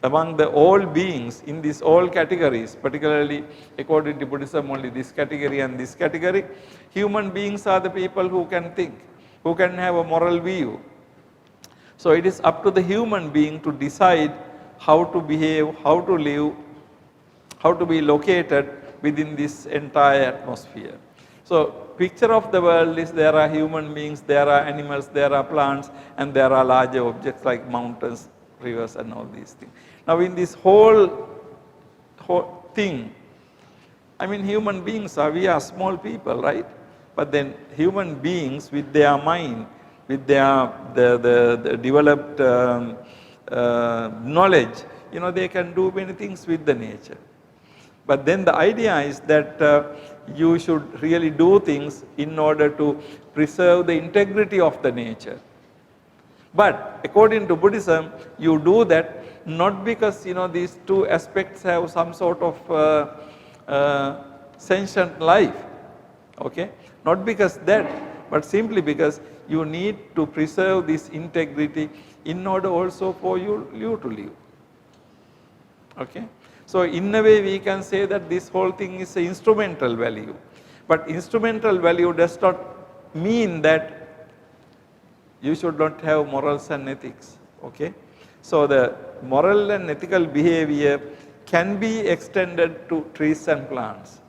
among the all beings in these all categories, particularly according to Buddhism only this category and this category, human beings are the people who can think, who can have a moral view. So it is up to the human being to decide how to behave, how to live, how to be located within this entire atmosphere. So picture of the world is there are human beings, there are animals, there are plants, and there are larger objects like mountains, rivers and all these things. Now in this whole thing, I mean human beings we are small people, right? But then human beings with their mind, with their the developed knowledge, they can do many things with the nature. But then the idea is that you should really do things in order to preserve the integrity of the nature. But according to Buddhism, you do that not because these two aspects have some sort of sentient life, okay? Not because that, but simply because you need to preserve this integrity in order also for you to live, okay? So in a way we can say that this whole thing is an instrumental value, but instrumental value does not mean that you should not have morals and ethics, okay? So the moral and ethical behavior can be extended to trees and plants,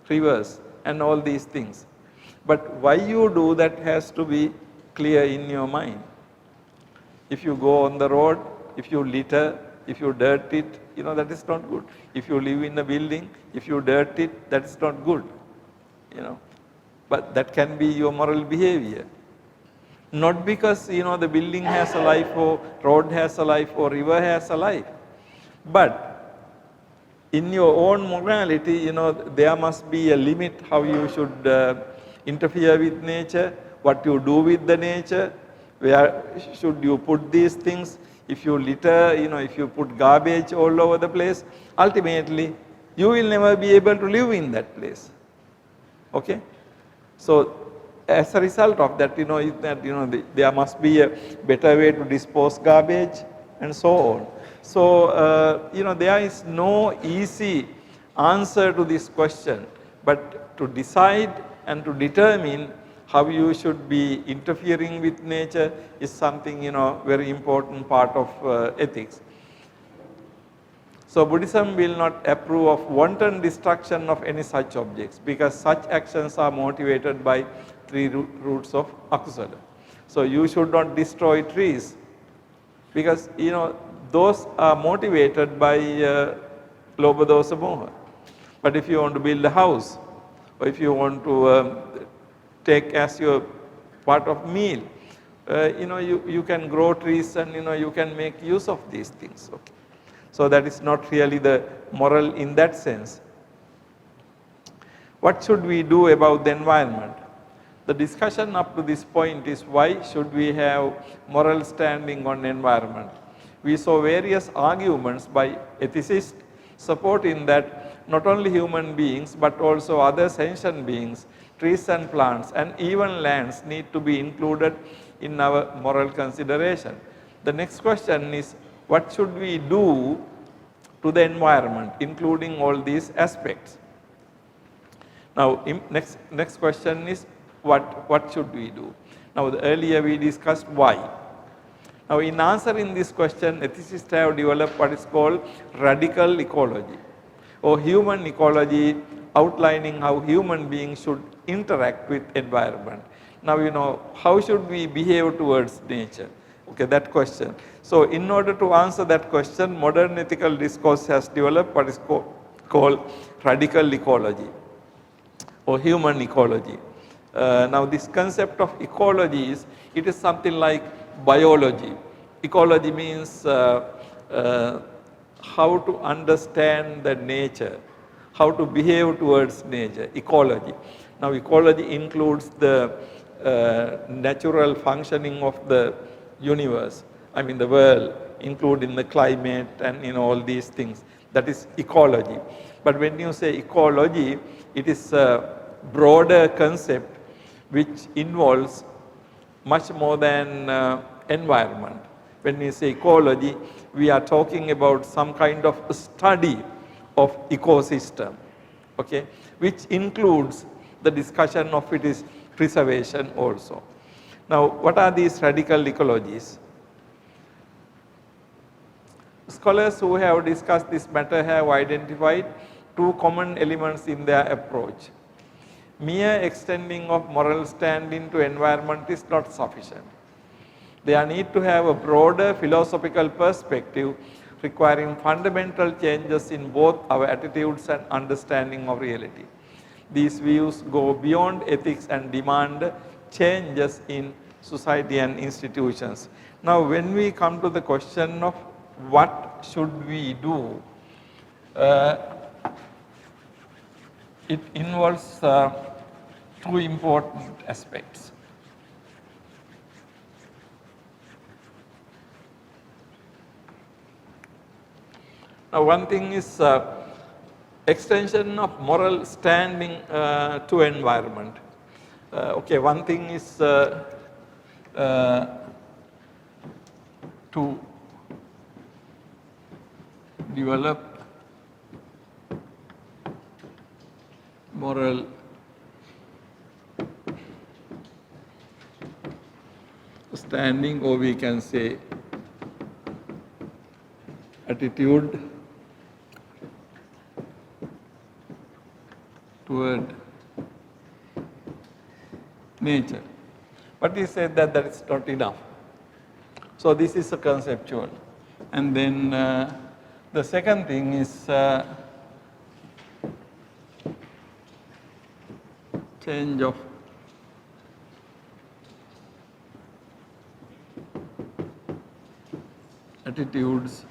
rivers and all these things. But why you do that has to be clear in your mind. If you go on the road, if you litter, if you dirt it, that is not good. If you live in a building, if you dirt it, that is not good, But that can be your moral behavior. Not because the building has a life or road has a life or river has a life, but in your own morality, there must be a limit how you should interfere with nature, what you do with the nature, where should you put these things. If you litter, if you put garbage all over the place, ultimately you will never be able to live in that place, okay? So as a result of that, there must be a better way to dispose garbage and so on. So, there is no easy answer to this question, but to decide and to determine how you should be interfering with nature is something, very important part of ethics. So Buddhism will not approve of wanton destruction of any such objects, because such actions are motivated by 3 roots of akusala. So you should not destroy trees, because those are motivated by lobha dosa moha. But if you want to build a house, or if you want to take as your part of meal, you can grow trees and you can make use of these things, okay? So that is not really the moral in that sense. What should we do about the environment? The discussion up to this point is why should we have moral standing on environment. We saw various arguments by ethicists supporting that not only human beings but also other sentient beings, trees and plants and even lands need to be included in our moral consideration. The next question is, what should we do to the environment, including all these aspects? Now, next question is, what should we do? Now, earlier we discussed why. Now, in answering this question, ethicists have developed what is called radical ecology or human ecology outlining how human beings should interact with environment. Now, you know, how should we behave towards nature? Okay, that question. So, in order to answer that question, modern ethical discourse has developed what is called radical ecology or human ecology. Now, this concept of ecology it is something like biology. Ecology means how to understand the nature, how to behave towards nature, ecology. Now, ecology includes the natural functioning of the universe, I mean the world, including the climate and all these things. That is ecology. But when you say ecology, it is a broader concept which involves much more than environment. When we say ecology, we are talking about some kind of study of ecosystem, okay, which includes the discussion of its preservation also. Now, what are these radical ecologies? Scholars who have discussed this matter have identified two common elements in their approach. Mere extending of moral standing to environment is not sufficient. They need to have a broader philosophical perspective requiring fundamental changes in both our attitudes and understanding of reality. These views go beyond ethics and demand changes in society and institutions. Now, when we come to the question of what should we do, it involves two important aspects. Now, one thing is extension of moral standing to environment. Okay, one thing is to develop moral standing, or we can say attitude toward nature. But he said that that is not enough. So, this is a conceptual. And then the second thing is change of attitudes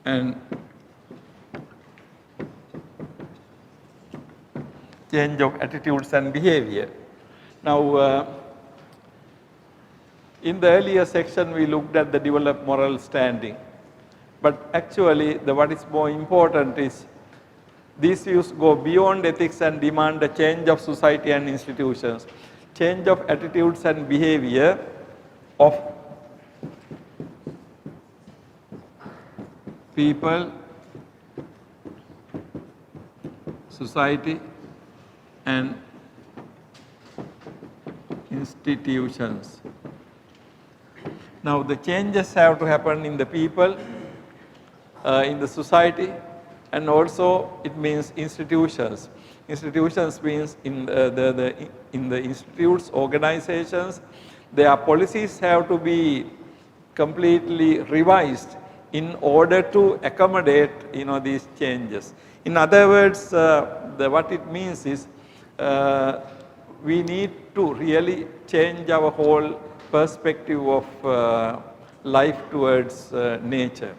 and change of attitudes and behavior. Now, in the earlier section we looked at the developed moral standing, but actually what is more important is these views go beyond ethics and demand a change of society and institutions, change of attitudes and behavior of people, society and institutions. Now, the changes have to happen in the people, in the society, and also it means institutions. Institutions means in the institutes, organizations, their policies have to be completely revised in order to accommodate these changes. In other words, what it means is we need to really change our whole perspective of life towards nature.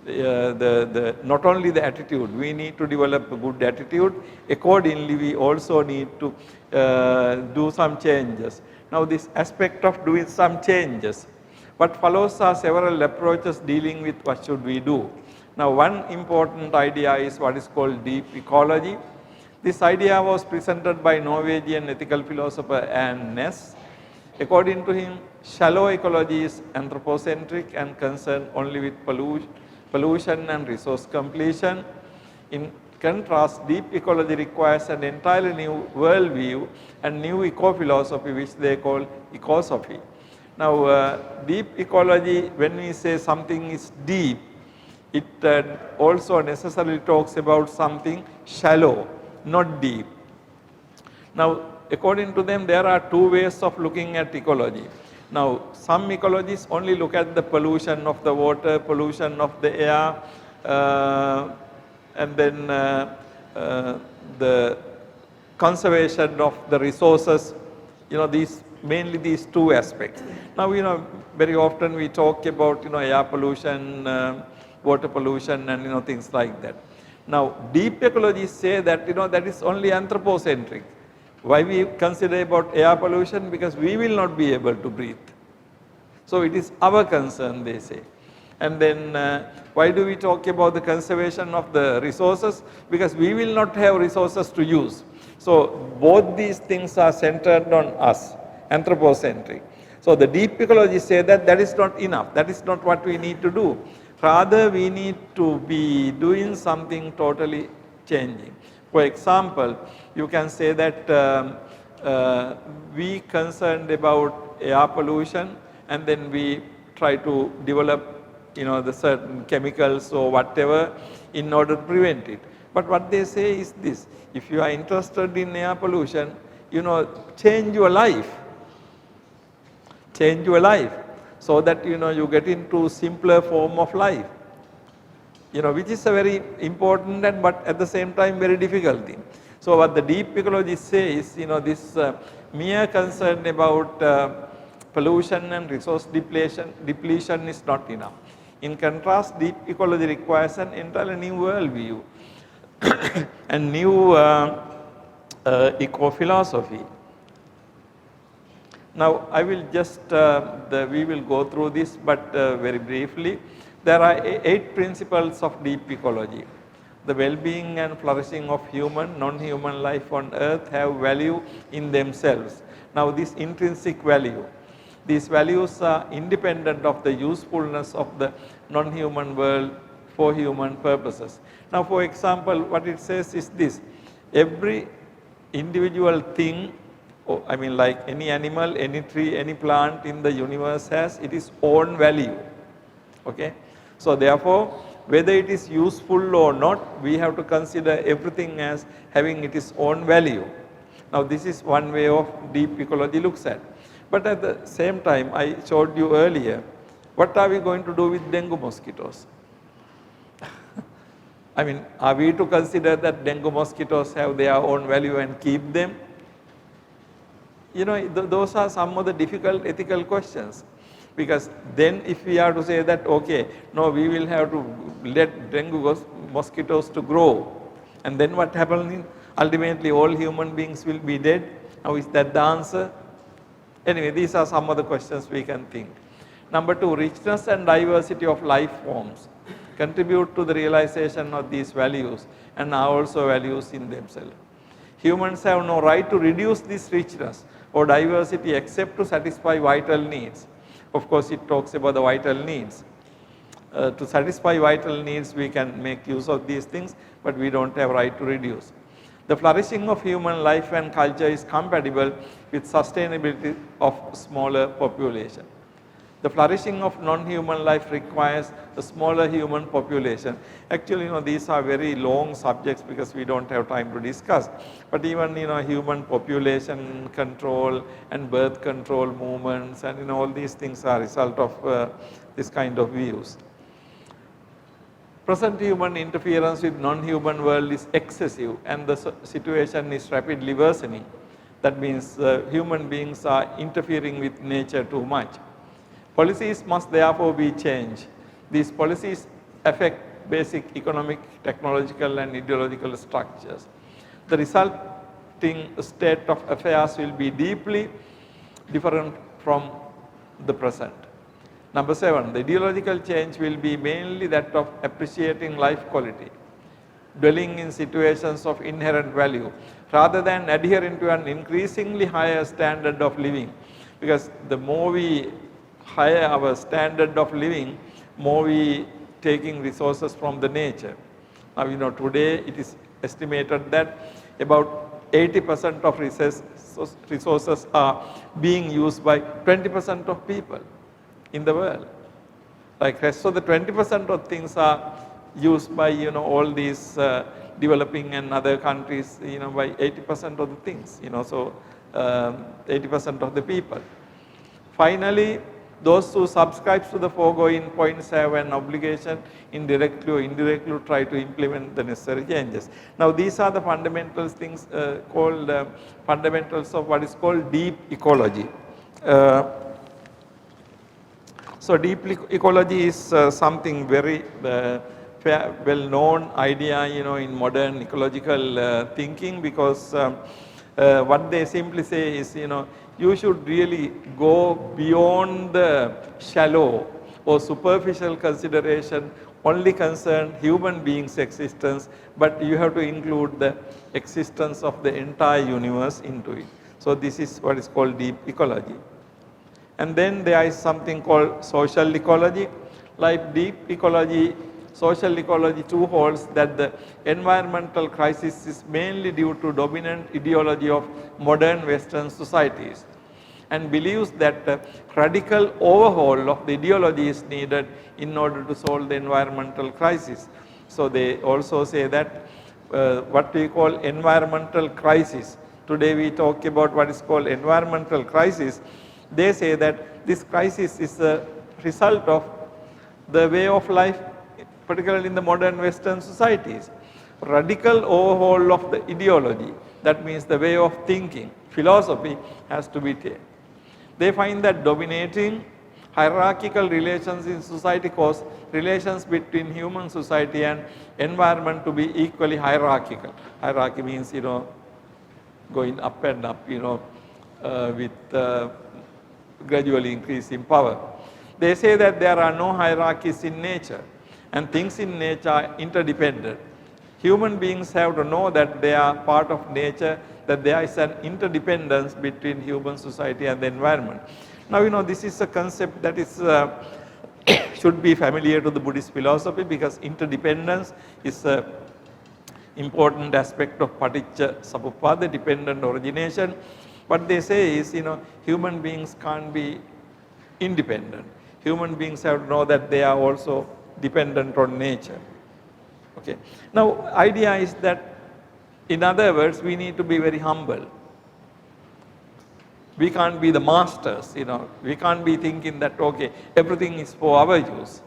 Not only the attitude, we need to develop a good attitude. Accordingly, we also need to do some changes. Now, this aspect of doing some changes, what follows are several approaches dealing with what should we do. Now, one important idea is what is called deep ecology. This idea was presented by Norwegian ethical philosopher Anne Ness. According to him, shallow ecology is anthropocentric and concerned only with pollution and resource completion. In contrast, deep ecology requires an entirely new worldview and new eco-philosophy, which they call ecosophy. Now, deep ecology, when we say something is deep, it also necessarily talks about something shallow not deep. Now, according to them, there are two ways of looking at ecology. Now, some ecologists only look at the pollution of the water, pollution of the air, and then the conservation of the resources, mainly these two aspects. Now, very often we talk about, air pollution, water pollution and, things like that. Now, deep ecologists say that, that is only anthropocentric. Why we consider about air pollution? Because we will not be able to breathe. So, it is our concern, they say. And then why do we talk about the conservation of the resources? Because we will not have resources to use. So, both these things are centered on us, anthropocentric. So, the deep ecologists say that that is not enough, that is not what we need to do. Rather, we need to be doing something totally changing. For example, you can say that we concerned about air pollution and then we try to develop the certain chemicals or whatever in order to prevent it. But what they say is this: if you are interested in air pollution, change your life. Change your life so that you get into simpler form of life. Which is a very important and but at the same time very difficult thing. So what the deep ecologists say is, this mere concern about pollution and resource depletion is not enough. In contrast, deep ecology requires an entirely new worldview and new eco-philosophy. Now, I will just, we will go through this, but very briefly. There are 8 principles of deep ecology. The well-being and flourishing of human, non-human life on earth have value in themselves. Now, this intrinsic value, these values are independent of the usefulness of the non-human world for human purposes. Now, for example, what it says is this: every individual thing, I mean like any animal, any tree, any plant in the universe has its own value. Okay? So, therefore, whether it is useful or not, we have to consider everything as having its own value. Now, this is one way of deep ecology looks at. But at the same time, I showed you earlier, what are we going to do with dengue mosquitoes? I mean, are we to consider that dengue mosquitoes have their own value and keep them? Those are some of the difficult ethical questions. Because then if we are to say that, okay, no, we will have to let dengue mosquitoes to grow, and then what happens? Ultimately all human beings will be dead. Now, is that the answer? Anyway, these are some of the questions we can think. Number 2, richness and diversity of life forms contribute to the realization of these values and are also values in themselves. Humans have no right to reduce this richness or diversity except to satisfy vital needs. Of course, it talks about the vital needs. To satisfy vital needs, we can make use of these things, but we don't have right to reduce. The flourishing of human life and culture is compatible with sustainability of smaller population. The flourishing of non-human life requires a smaller human population. Actually, these are very long subjects because we don't have time to discuss. But even, human population control and birth control movements and, all these things are a result of this kind of views. Present human interference with non-human world is excessive and the situation is rapidly worsening. That means human beings are interfering with nature too much. Policies must therefore be changed. These policies affect basic economic, technological and ideological structures. The resulting state of affairs will be deeply different from the present. Number 7, the ideological change will be mainly that of appreciating life quality, dwelling in situations of inherent value, rather than adhering to an increasingly higher standard of living. Because the more we higher our standard of living, more we taking resources from the nature. Now, today it is estimated that about 80% of resources are being used by 20% of people in the world. Like rest of the 20% of things are used by all these developing and other countries, by 80% of the things, so 80% of the people. Finally, those who subscribe to the foregoing points have an obligation indirectly or indirectly to try to implement the necessary changes. Now, these are the fundamental things called fundamentals of what is called deep ecology. So, deep ecology is something very well known idea in modern ecological thinking, because what they simply say is you should really go beyond the shallow or superficial consideration only concern human beings' existence, but you have to include the existence of the entire universe into it. So, this is what is called deep ecology. And then there is something called social ecology. Like deep ecology, social ecology too holds that the environmental crisis is mainly due to dominant ideology of modern Western societies, and believes that a radical overhaul of the ideology is needed in order to solve the environmental crisis. So, they also say that what we call environmental crisis, today we talk about what is called environmental crisis. They say that this crisis is a result of the way of life, particularly in the modern Western societies. Radical overhaul of the ideology, that means the way of thinking, philosophy has to be taken. They find that dominating hierarchical relations in society cause relations between human society and environment to be equally hierarchical. Hierarchy means, going up and up, with gradually increasing power. They say that there are no hierarchies in nature and things in nature are interdependent. Human beings have to know that they are part of nature, that there is an interdependence between human society and the environment. Now, this is a concept that is should be familiar to the Buddhist philosophy, because interdependence is an important aspect of Paticca Samuppada, dependent origination. What they say is, human beings can't be independent. Human beings have to know that they are also dependent on nature. Okay. Now, idea is that, in other words, we need to be very humble. We can't be the masters, we can't be thinking that, okay, everything is for our use.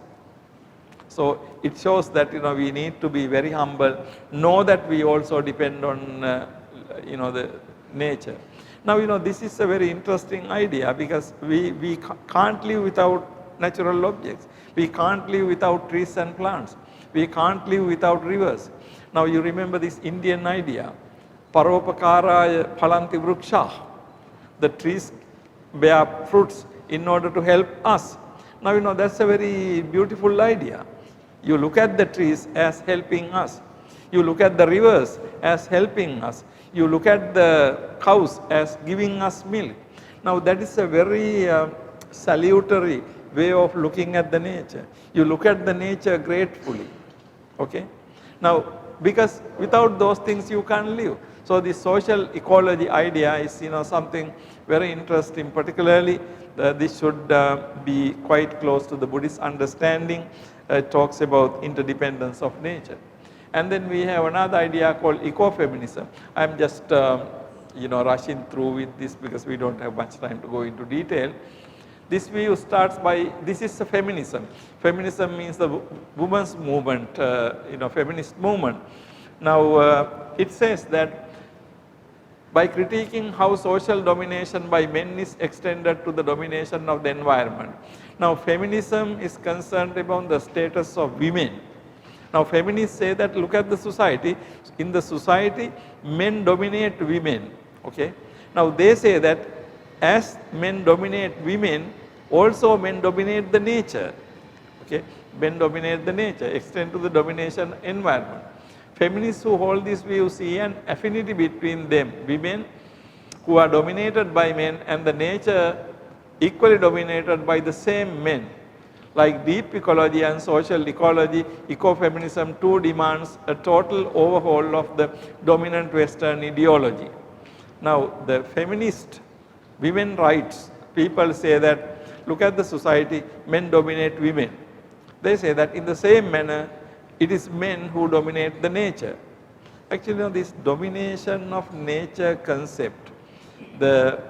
So, it shows that, we need to be very humble, know that we also depend on, the nature. Now, this is a very interesting idea, because we can't live without natural objects. We can't live without trees and plants. We can't live without rivers. Now, you remember this Indian idea, Paropakaraya Phalanti Vruksha. The trees bear fruits in order to help us. Now, that's a very beautiful idea. You look at the trees as helping us. You look at the rivers as helping us. You look at the cows as giving us milk. Now, that is a very salutary way of looking at the nature. You look at the nature gratefully. Okay? Now, because without those things you can't live. So, the social ecology idea is something very interesting, particularly this should be quite close to the Buddhist understanding. It talks about interdependence of nature. And then we have another idea called ecofeminism. I am just rushing through with this because we don't have much time to go into detail. This view starts by, this is a feminism. Feminism means the women's movement, feminist movement. Now, it says that by critiquing how social domination by men is extended to the domination of the environment. Now, feminism is concerned about the status of women. Now, feminists say that, look at the society. In the society, men dominate women. Okay? Now, they say that as men dominate women, also men dominate the nature. Okay? Men dominate the nature, extend to the domination environment. Feminists who hold this view see an affinity between them, women who are dominated by men and the nature equally dominated by the same men. Like deep ecology and social ecology, ecofeminism too demands a total overhaul of the dominant Western ideology. Now, the feminist women rights people say that, look at the society, men dominate women. They say that in the same manner, it is men who dominate the nature. Actually, this domination of nature concept, the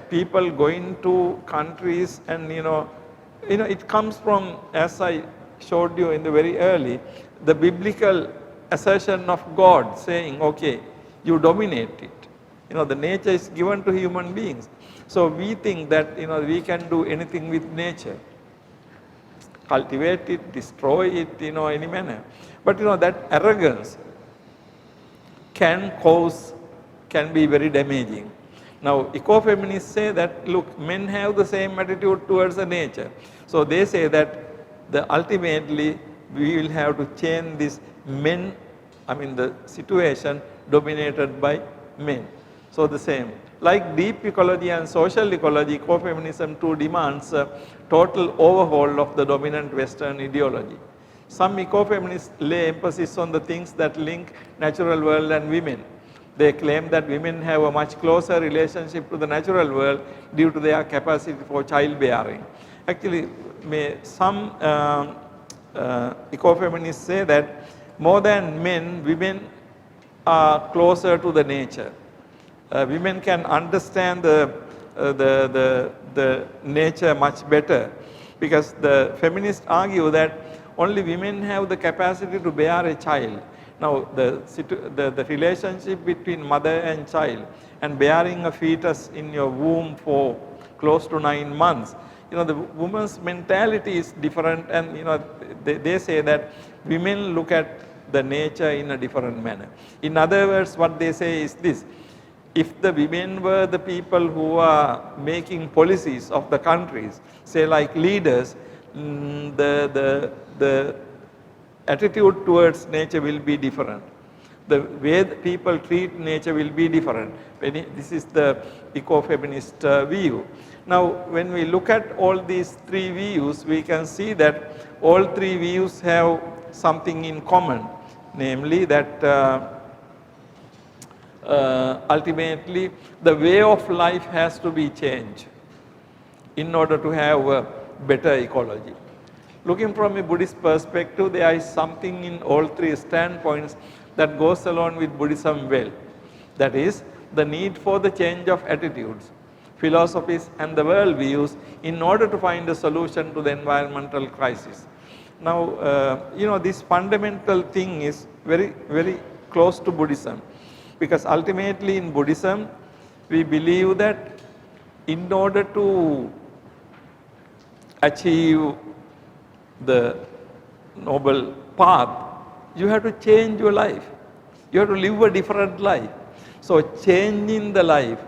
people going to countries and it comes from, as I showed you in the very early, the biblical assertion of God saying, okay, you dominate it. The nature is given to human beings. So we think that we can do anything with nature, cultivate it, destroy it, any manner. But that arrogance can be very damaging. Now, ecofeminists say that, look, men have the same attitude towards the nature. So they say that ultimately we will have to change this the situation dominated by men. So the same. Like deep ecology and social ecology, ecofeminism too demands a total overhaul of the dominant Western ideology. Some ecofeminists lay emphasis on the things that link natural world and women. They claim that women have a much closer relationship to the natural world due to their capacity for childbearing. Actually, some ecofeminists say that more than men, women are closer to the nature. Women can understand the nature much better, because the feminists argue that only women have the capacity to bear a child. Now, the relationship between mother and child and bearing a fetus in your womb for close to 9 months, the woman's mentality is different, and they say that women look at the nature in a different manner. In other words, what they say is this: if the women were the people who are making policies of the countries, say like leaders, the attitude towards nature will be different. The way people treat nature will be different. This is the ecofeminist view. Now, when we look at all these three views, we can see that all three views have something in common, namely that ultimately the way of life has to be changed in order to have a better ecology. Looking from a Buddhist perspective, there is something in all three standpoints that goes along with Buddhism well. That is, the need for the change of attitudes, philosophies and the world views in order to find a solution to the environmental crisis. Now, this fundamental thing is very, very close to Buddhism, because ultimately in Buddhism, we believe that in order to achieve the noble path, you have to change your life. You have to live a different life. So changing the life.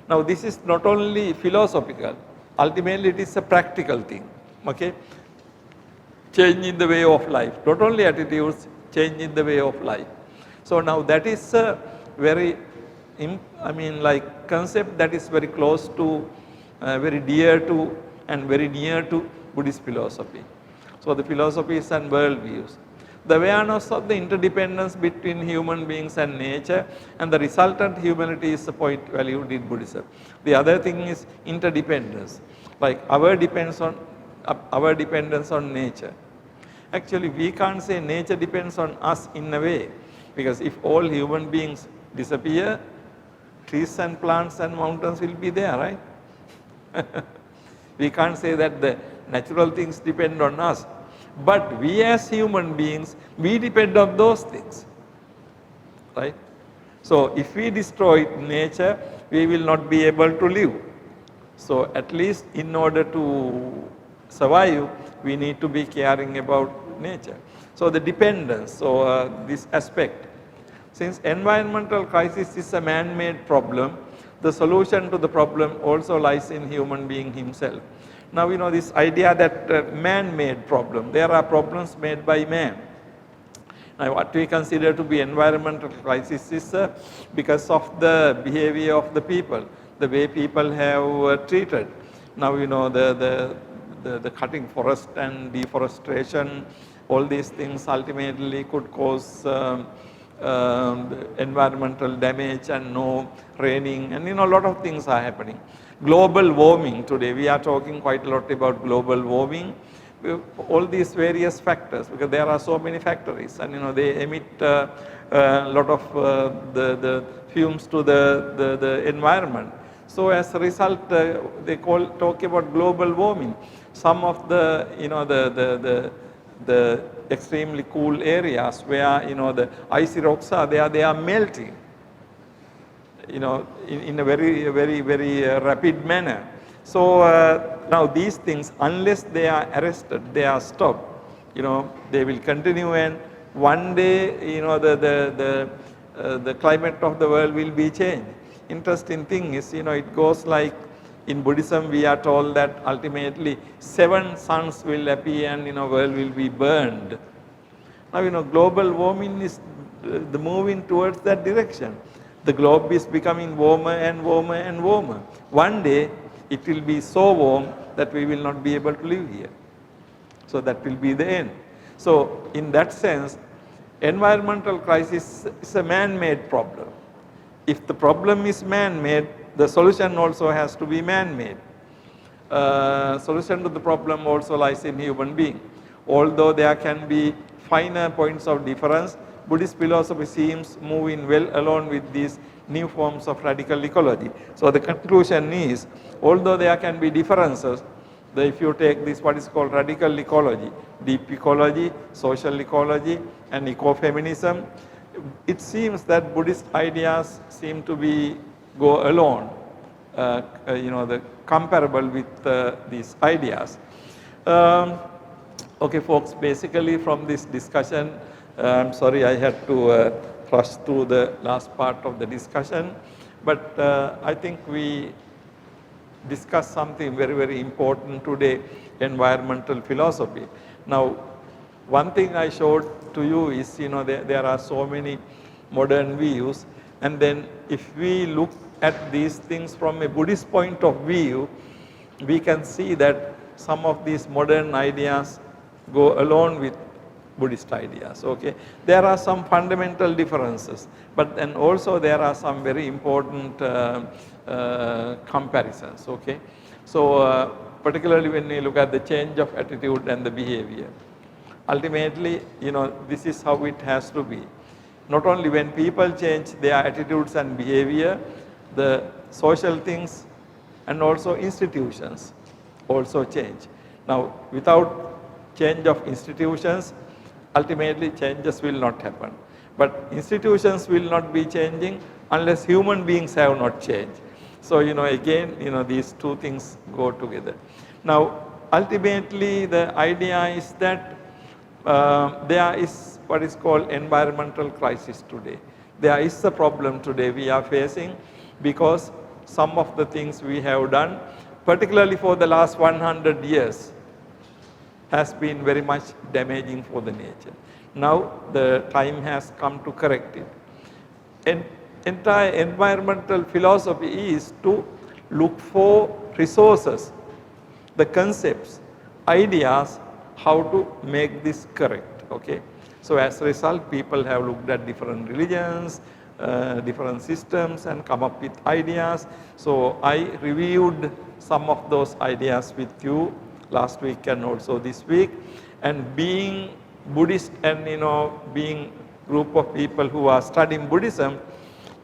Now this is not only philosophical, ultimately it is a practical thing. Okay? Changing the way of life. Not only attitudes, changing the way of life. So now that is a very, concept that is very close to, very dear to and very near to Buddhist philosophy. So the philosophies and world views. The awareness of the interdependence between human beings and nature and the resultant humanity is the point valued in Buddhism. The other thing is interdependence, like our dependence on nature. Actually, we can't say nature depends on us in a way, because if all human beings disappear, trees and plants and mountains will be there, right? We can't say that the natural things depend on us. But we as human beings, we depend on those things, right? So if we destroy nature, we will not be able to live. So at least in order to survive, we need to be caring about nature. So the dependence, so this aspect. Since environmental crisis is a man-made problem, the solution to the problem also lies in human being himself. Now, this idea that man-made problem, there are problems made by man. Now, what we consider to be environmental crisis is because of the behavior of the people, the way people have treated. Now, the cutting forest and deforestation, all these things ultimately could cause environmental damage and no raining, and a lot of things are happening. Global warming today, we are talking quite a lot about global warming, all these various factors, because there are so many factories, and they emit a lot of the fumes to the environment. So as a result, they talk about global warming. Some of the the extremely cool areas where the icy rocks are, they are melting, in a very rapid manner. So now these things, unless they are arrested, they are stopped, they will continue, and one day, the climate of the world will be changed. Interesting thing is, it goes like in Buddhism, we are told that ultimately 7 suns will appear and, world will be burned. Now, global warming is the moving towards that direction. The globe is becoming warmer and warmer and warmer. One day, it will be so warm that we will not be able to live here. So that will be the end. So in that sense, environmental crisis is a man-made problem. If the problem is man-made, the solution also has to be man-made. Solution to the problem also lies in human being. Although there can be finer points of difference, Buddhist philosophy seems moving well along with these new forms of radical ecology. So the conclusion is, although there can be differences, if you take this what is called radical ecology, deep ecology, social ecology, and ecofeminism, it seems that Buddhist ideas seem to go along, comparable with these ideas. Okay, folks, basically from this discussion, I'm sorry I had to rush through the last part of the discussion, but I think we discussed something very important today, environmental philosophy. Now, one thing I showed to you is, there are so many modern views, and then if we look at these things from a Buddhist point of view, we can see that some of these modern ideas go along with Buddhist ideas. Okay, there are some fundamental differences, but then also there are some very important comparisons. Okay, so particularly when you look at the change of attitude and the behavior, ultimately, this is how it has to be. Not only when people change their attitudes and behavior, the social things and also institutions also change. Now, without change of institutions, ultimately changes will not happen. But institutions will not be changing unless human beings have not changed. So, again, these two things go together. Now, ultimately, the idea is that there is what is called environmental crisis today. There is a problem today we are facing because some of the things we have done, particularly for the last 100 years, has been very much damaging for the nature. Now the time has come to correct it. And entire environmental philosophy is to look for resources, the concepts, ideas, how to make this correct. Okay. So as a result, people have looked at different religions, different systems, and come up with ideas. So I reviewed some of those ideas with you last week and also this week. And being Buddhist and being group of people who are studying Buddhism,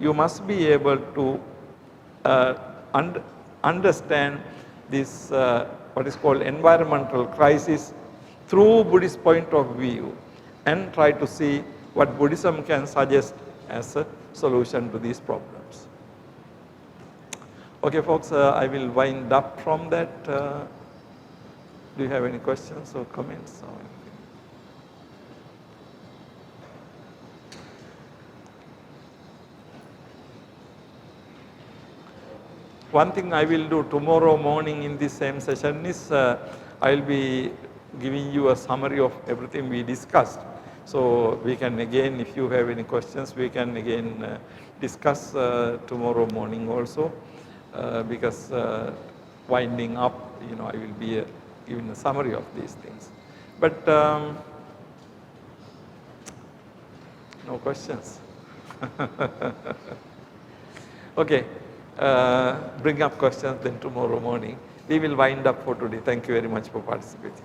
you must be able to understand this what is called environmental crisis through Buddhist point of view, and try to see what Buddhism can suggest as a solution to these problems. Okay, folks, I will wind up from that. Do you have any questions or comments? One thing I will do tomorrow morning in this same session is I will be giving you a summary of everything we discussed. So we can again, if you have any questions, we can again discuss tomorrow morning also, because winding up, I will be giving a summary of these things. But no questions. Okay, bring up questions then tomorrow morning. We will wind up for today. Thank you very much for participating.